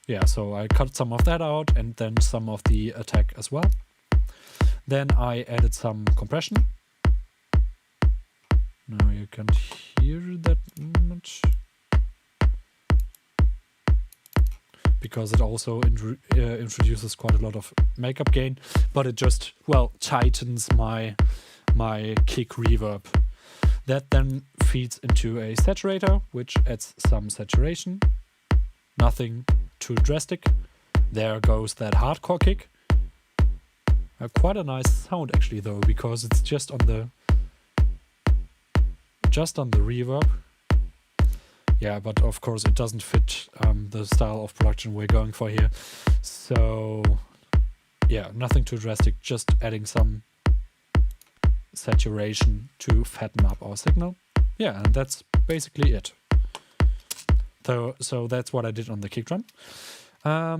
Yeah, so I cut some of that out and then some of the attack as well. Then I added some compression. Now you can't hear that much, because it also introduces quite a lot of makeup gain, but it just, well, tightens my kick reverb. That then feeds into a saturator, which adds some saturation. Nothing too drastic. There goes that hardcore kick. Quite a nice sound actually though, because it's just on the reverb. Yeah, but of course it doesn't fit the style of production we're going for here. So yeah, nothing too drastic, just adding some saturation to fatten up our signal. Yeah, and that's basically it. So that's what I did on the kick drum.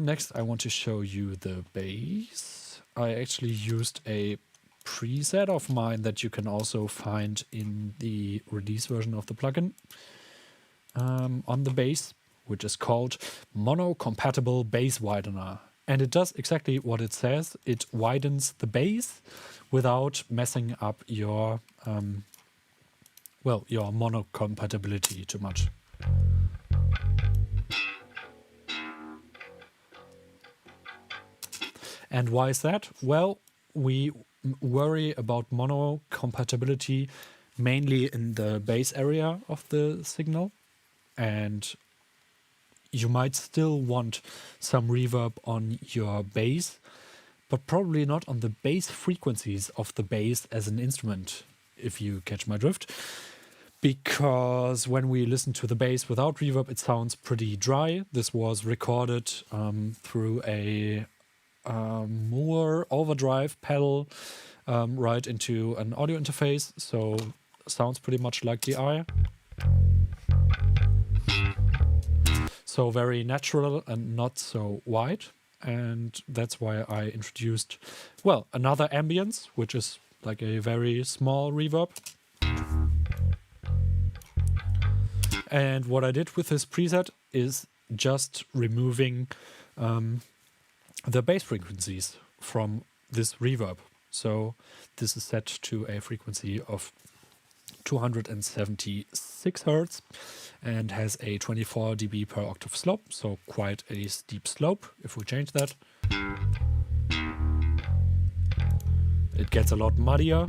Next I want to show you the bass. I actually used a preset of mine that you can also find in the release version of the plugin on the bass, which is called Mono Compatible Bass Widener. And it does exactly what it says. It widens the bass without messing up your your mono compatibility too much. And why is that? Well, we worry about mono compatibility mainly in the bass area of the signal, and you might still want some reverb on your bass, but probably not on the bass frequencies of the bass as an instrument, if you catch my drift. Because when we listen to the bass without reverb, it sounds pretty dry. This was recorded through a Moore overdrive pedal right into an audio interface, so sounds pretty much like the eye. So very natural and not so wide, and that's why I introduced, well, another ambience, which is like a very small reverb. And what I did with this preset is just removing the bass frequencies from this reverb. So this is set to a frequency of 276 Hertz and has a 24 dB per octave slope, so quite a steep slope. If we change that, it gets a lot muddier.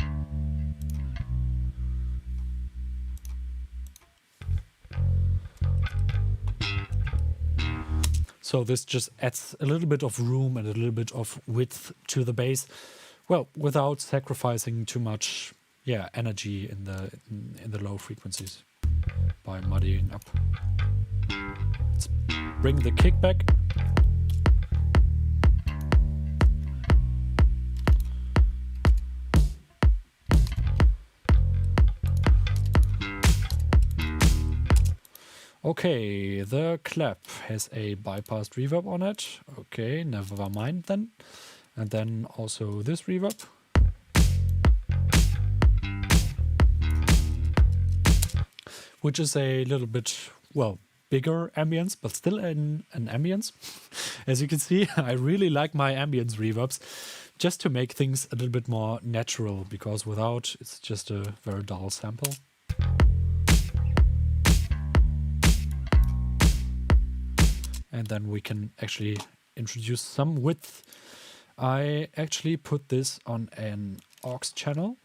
So this just adds a little bit of room and a little bit of width to the bass, well, without sacrificing too much, energy in the low frequencies by muddying up. Let's bring the kick back. Okay, the clap has a bypassed reverb on it. Okay, never mind then. And then also this reverb. Which is a little bit, well, bigger ambience, but still an ambience. As you can see, I really like my ambience reverbs, just to make things a little bit more natural, because without, it's just a very dull sample. And then we can actually introduce some width. I actually put this on an aux channel,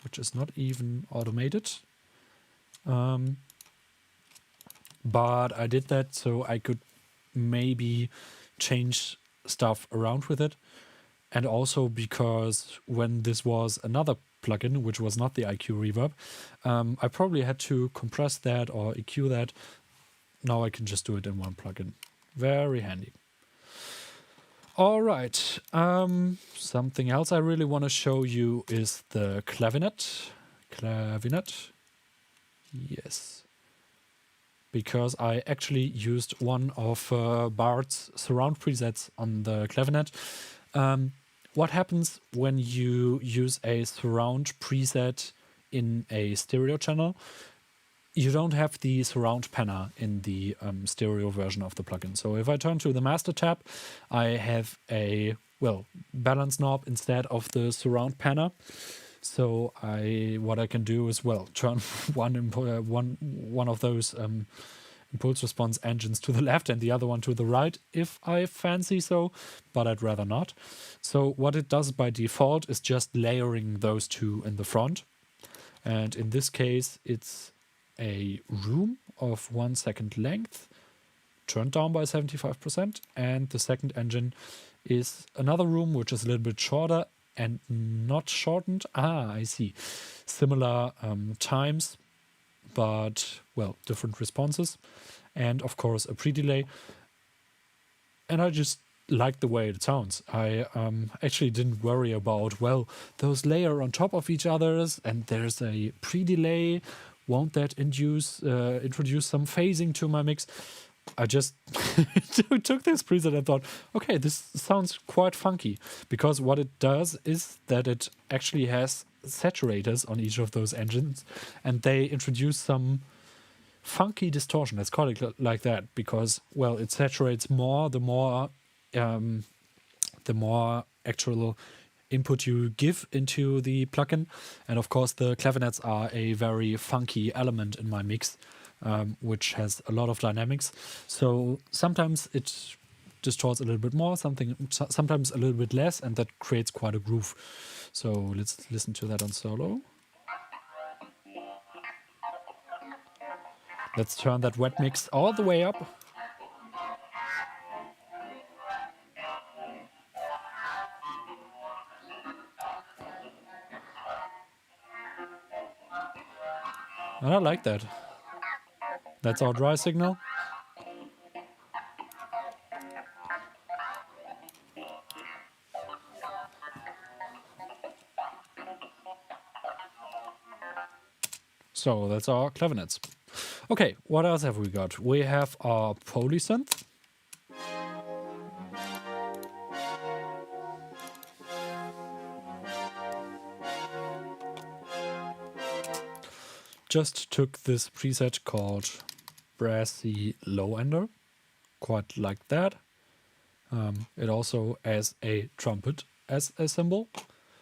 which is not even automated. But I did that so I could maybe change stuff around with it. And also because when this was another plugin, which was not the IQ Reverb, I probably had to compress that or EQ that. Now I can just do it in one plugin. Very handy. All right. Something else I really want to show you is the Clavinet. Clavinet. Yes. because I actually used one of Bart's surround presets on the Clavinet. What happens when you use a surround preset in a stereo channel? You don't have the surround panner in the stereo version of the plugin. So if I turn to the master tab, I have a, well, balance knob instead of the surround panner. So what I can do is, well, turn one of those impulse response engines to the left and the other one to the right if I fancy so, but I'd rather not. So what it does by default is just layering those two in the front. And in this case, it's a room of 1 second length, turned down by 75%. And the second engine is another room, which is a little bit shorter and not shortened. I see. Similar times, but, well, different responses. And, of course, a pre-delay. And I just like the way it sounds. I actually didn't worry about, well, those layer on top of each others, and there's a pre-delay. Won't that introduce some phasing to my mix? I just took this preset and thought, okay, this sounds quite funky, because what it does is that it actually has saturators on each of those engines, and they introduce some funky distortion. Let's call it like that, because, well, it saturates more the more actual input you give into the plugin. And of course, the clavinets are a very funky element in my mix, which has a lot of dynamics. So sometimes it distorts a little bit more, sometimes a little bit less, and that creates quite a groove. So let's listen to that on solo. Let's turn that wet mix all the way up. And I like that. That's our dry signal. So that's our clavinets. Okay, what else have we got? We have our polysynth. Just took this preset called Brassy Low Ender, quite like that. It also has a trumpet as a symbol.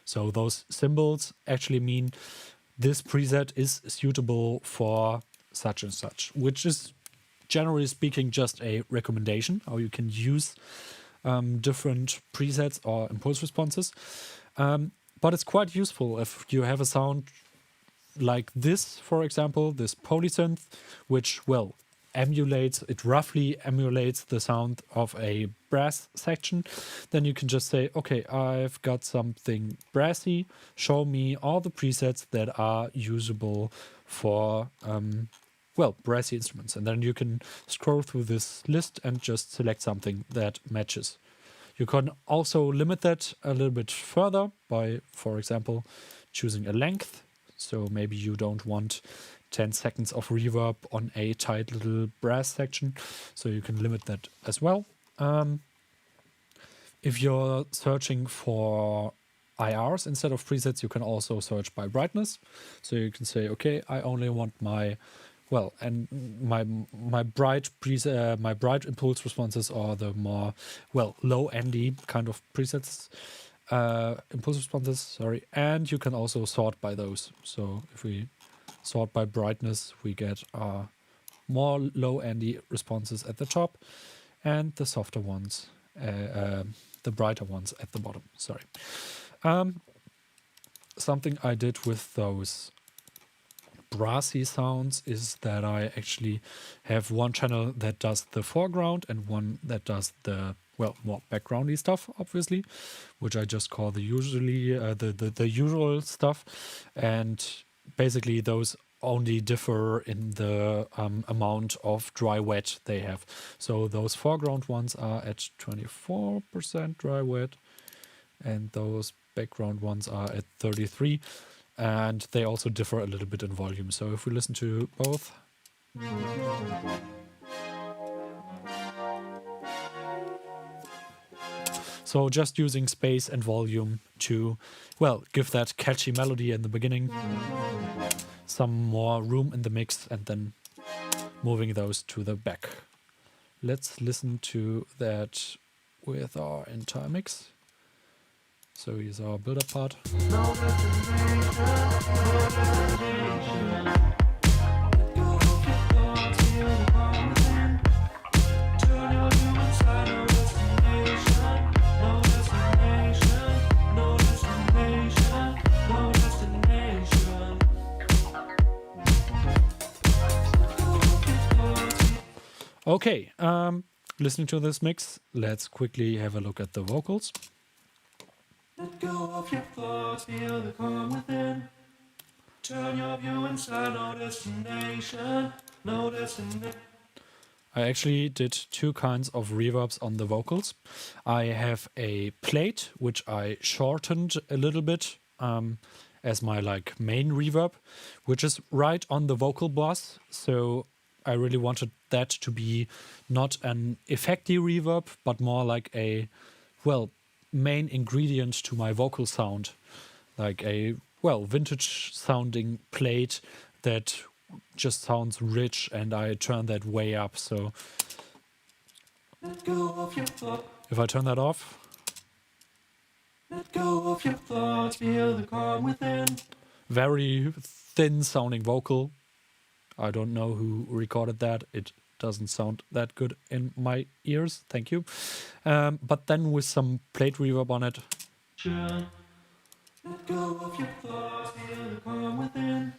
So those symbols actually mean this preset is suitable for such and such, which is generally speaking just a recommendation how you can use different presets or impulse responses. But it's quite useful if you have a sound like this, for example, this polysynth, which, well, roughly emulates the sound of a brass section. Then you can just say, okay, I've got something brassy, show me all the presets that are usable for brassy instruments. And then you can scroll through this list and just select something that matches. You can also limit that a little bit further by, for example, choosing a length. So maybe you don't want 10 seconds of reverb on a tight little brass section. So you can limit that as well. If you're searching for IRs instead of presets, you can also search by brightness. So you can say, okay, I only want my bright impulse responses, or the more, low endy kind of presets. Impulse responses, sorry, and you can also sort by those. So if we sort by brightness, we get more low-endy responses at the top, and the softer ones, the brighter ones at the bottom. Sorry. Something I did with those brassy sounds is that I actually have one channel that does the foreground and one that does the more backgroundy stuff, obviously, which I just call the usual stuff. And basically those only differ in the amount of dry wet they have. So those foreground ones are at 24% dry wet, and those background ones are at 33%. And they also differ a little bit in volume. So if we listen to both, So just using space and volume to, well, give that catchy melody in the beginning, some more room in the mix, and then moving those to the back. Let's listen to that with our entire mix. So here's our build-up part. Okay, listening to this mix, let's quickly have a look at the vocals. Let go of your thoughts, feel the calm within. Turn your view inside, no destination, no destination. I actually did two kinds of reverbs on the vocals. I have a plate, which I shortened a little bit as my main reverb, which is right on the vocal boss. So I really wanted that to be not an effecty reverb, but more like a, well, main ingredient to my vocal sound. Like a, well, vintage sounding plate that just sounds rich, and I turn that way up. So let go of your thoughts. If I turn that off, let go of your thoughts, feel the calm within. Very thin sounding vocal. I don't know who recorded that. It doesn't sound that good in my ears. Thank you. But then with some plate reverb on it. Let go of your thoughts, feel the calm within.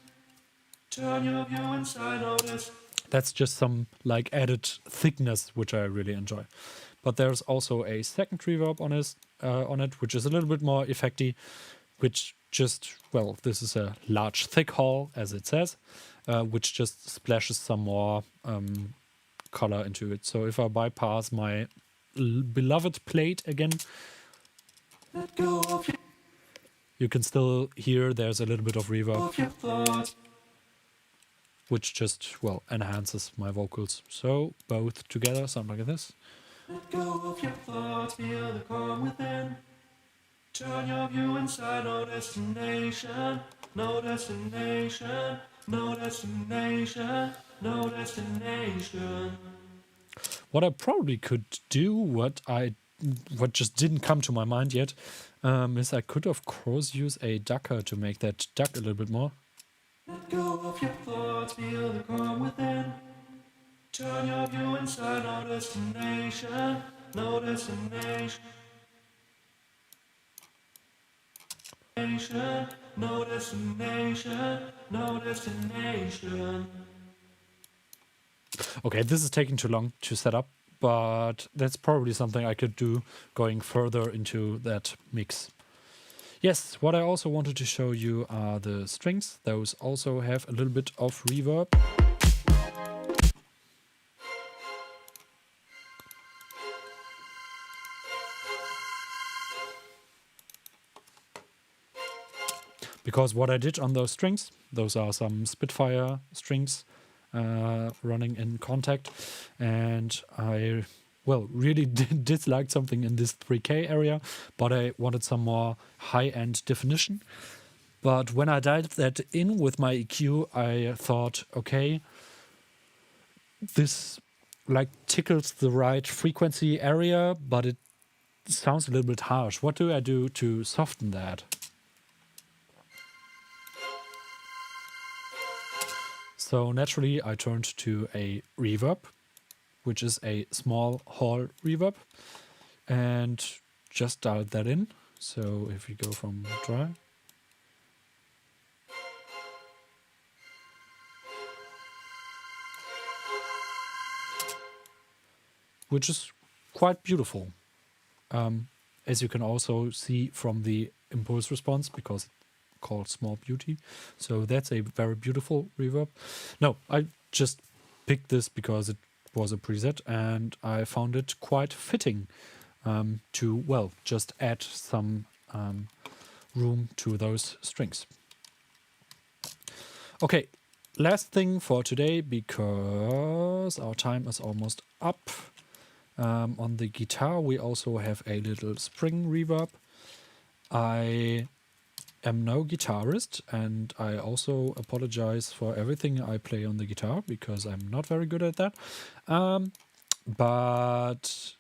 Turn your view inside, notice. That's just some added thickness, which I really enjoy. But there's also a second reverb on it, which is a little bit more effecty, which just, well, this is a large thick hall, as it says, which just splashes some more color into it. So if I bypass my beloved plate again, let go of your, you can still hear there's a little bit of reverb, which just, well, enhances my vocals. So both together sound like this. Let go of your thoughts, feel the calm within. Turn your view inside, no destination, no destination, no destination, no destination. What I probably could do, what just didn't come to my mind yet, is I could of course use a ducker to make that duck a little bit more. Let go of your thoughts, feel the calm within. Turn your view inside, no destination, no destination. No destination, no destination. Okay, this is taking too long to set up, but that's probably something I could do going further into that mix. Yes, what I also wanted to show you are the strings. Those also have a little bit of reverb. Because what I did on those strings, those are some Spitfire strings running in Contact, and I, well, really dislike something in this 3K area, but I wanted some more high-end definition. But when I dialed that in with my EQ, I thought, okay, this tickles the right frequency area, but it sounds a little bit harsh. What do I do to soften that? So naturally, I turned to a reverb, which is a small hall reverb, and just dialed that in. So if we go from dry, which is quite beautiful, as you can also see from the impulse response, because called Small Beauty. So that's a very beautiful reverb. No, I just picked this because it was a preset and I found it quite fitting to, well, just add some room to those strings. Okay, last thing for today, because our time is almost up. On the guitar, we also have a little spring reverb. I am no guitarist, and I also apologize for everything I play on the guitar, because I'm not very good at that. But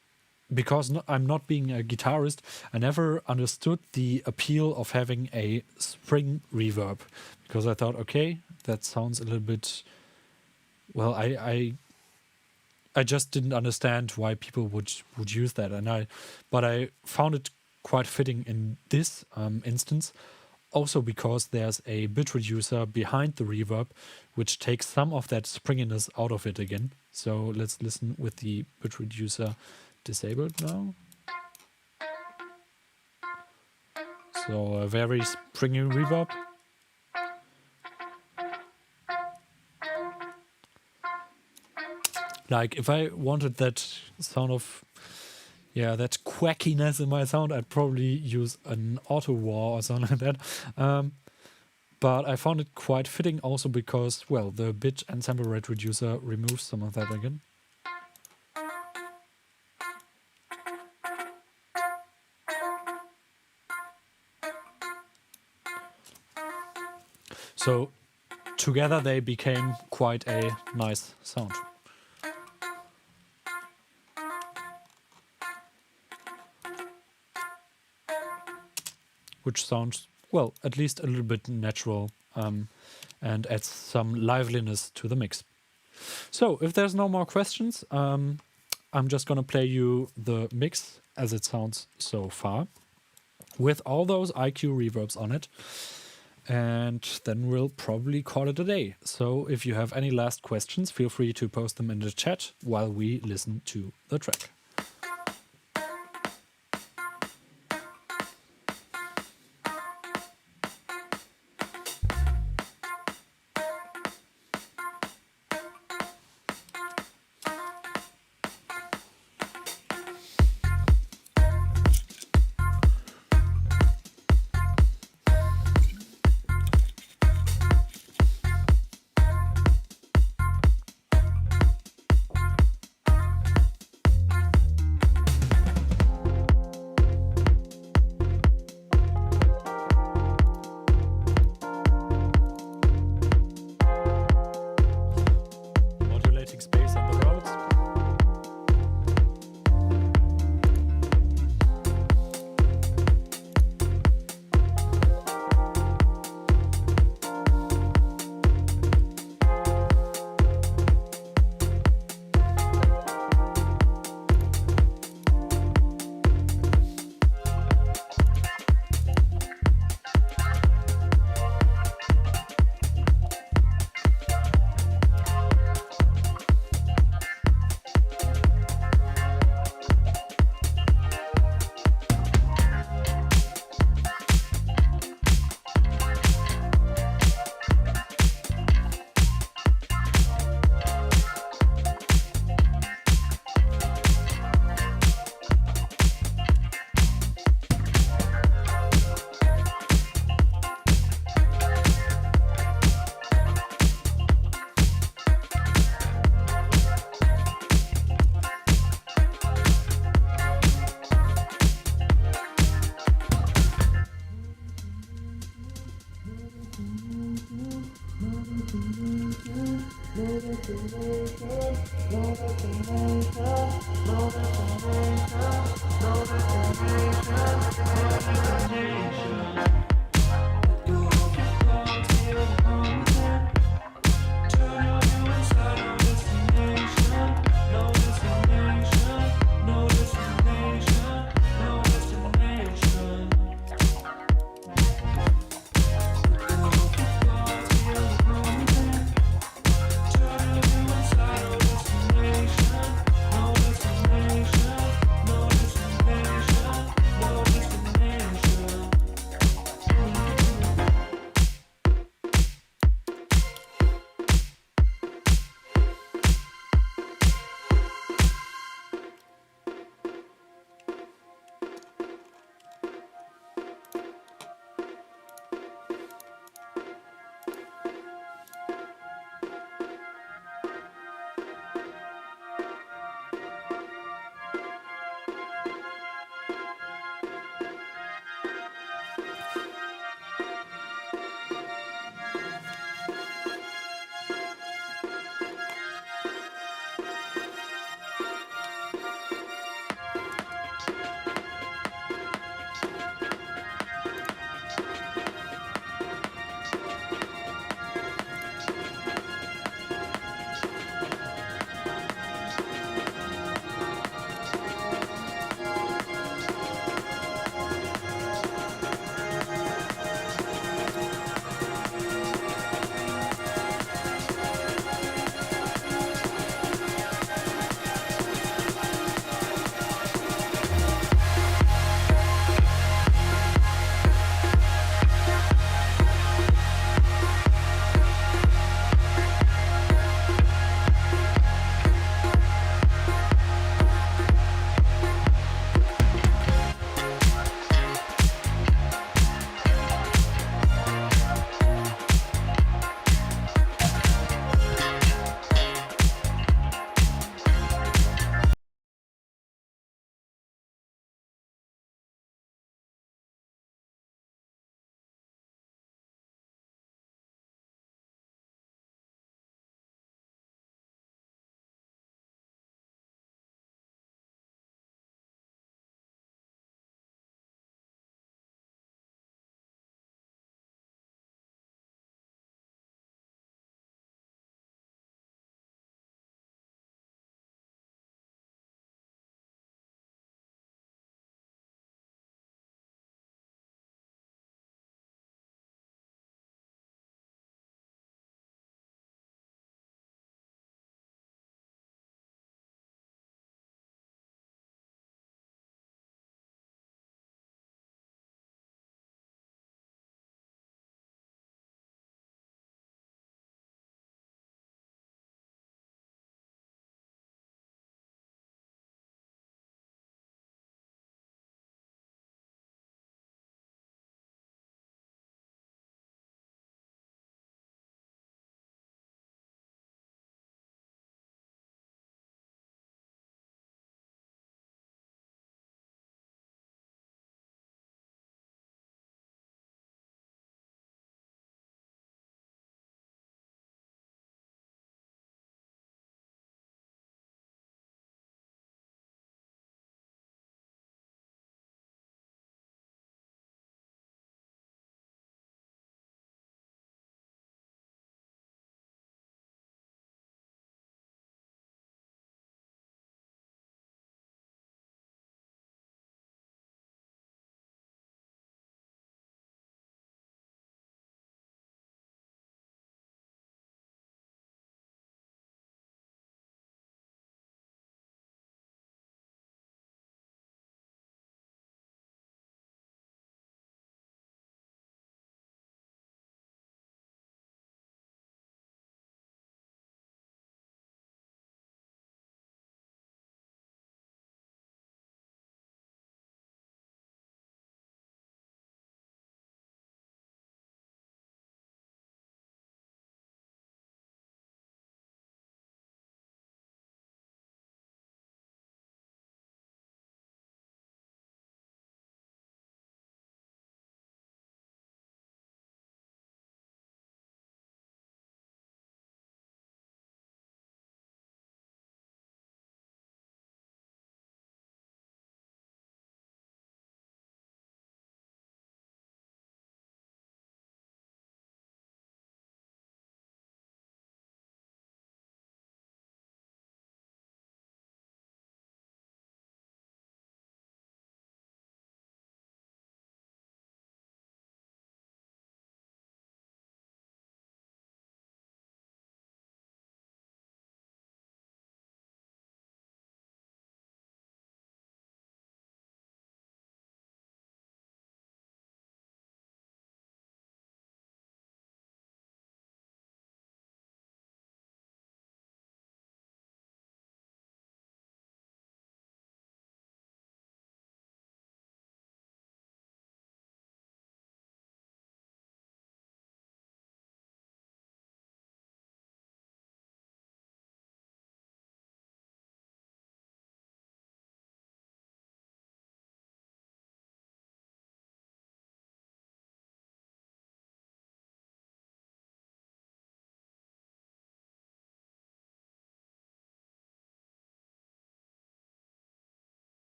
because I'm not being a guitarist, I never understood the appeal of having a spring reverb, because I thought, okay, that sounds a little bit, well, I just didn't understand why people would use that, but I found it quite fitting in this instance, also because there's a bit reducer behind the reverb, which takes some of that springiness out of it again. So let's listen with the bit reducer disabled now. So a very springy reverb. Like if I wanted that sound of, that quackiness in my sound, I'd probably use an auto wah or something like that. But I found it quite fitting also because, well, the bit and sample rate reducer removes some of that again. So together they became quite a nice sound. Which sounds, well, at least a little bit natural, and adds some liveliness to the mix. So if there's no more questions, I'm just gonna play you the mix as it sounds so far, with all those IQ reverbs on it, and then we'll probably call it a day. So if you have any last questions, feel free to post them in the chat while we listen to the track.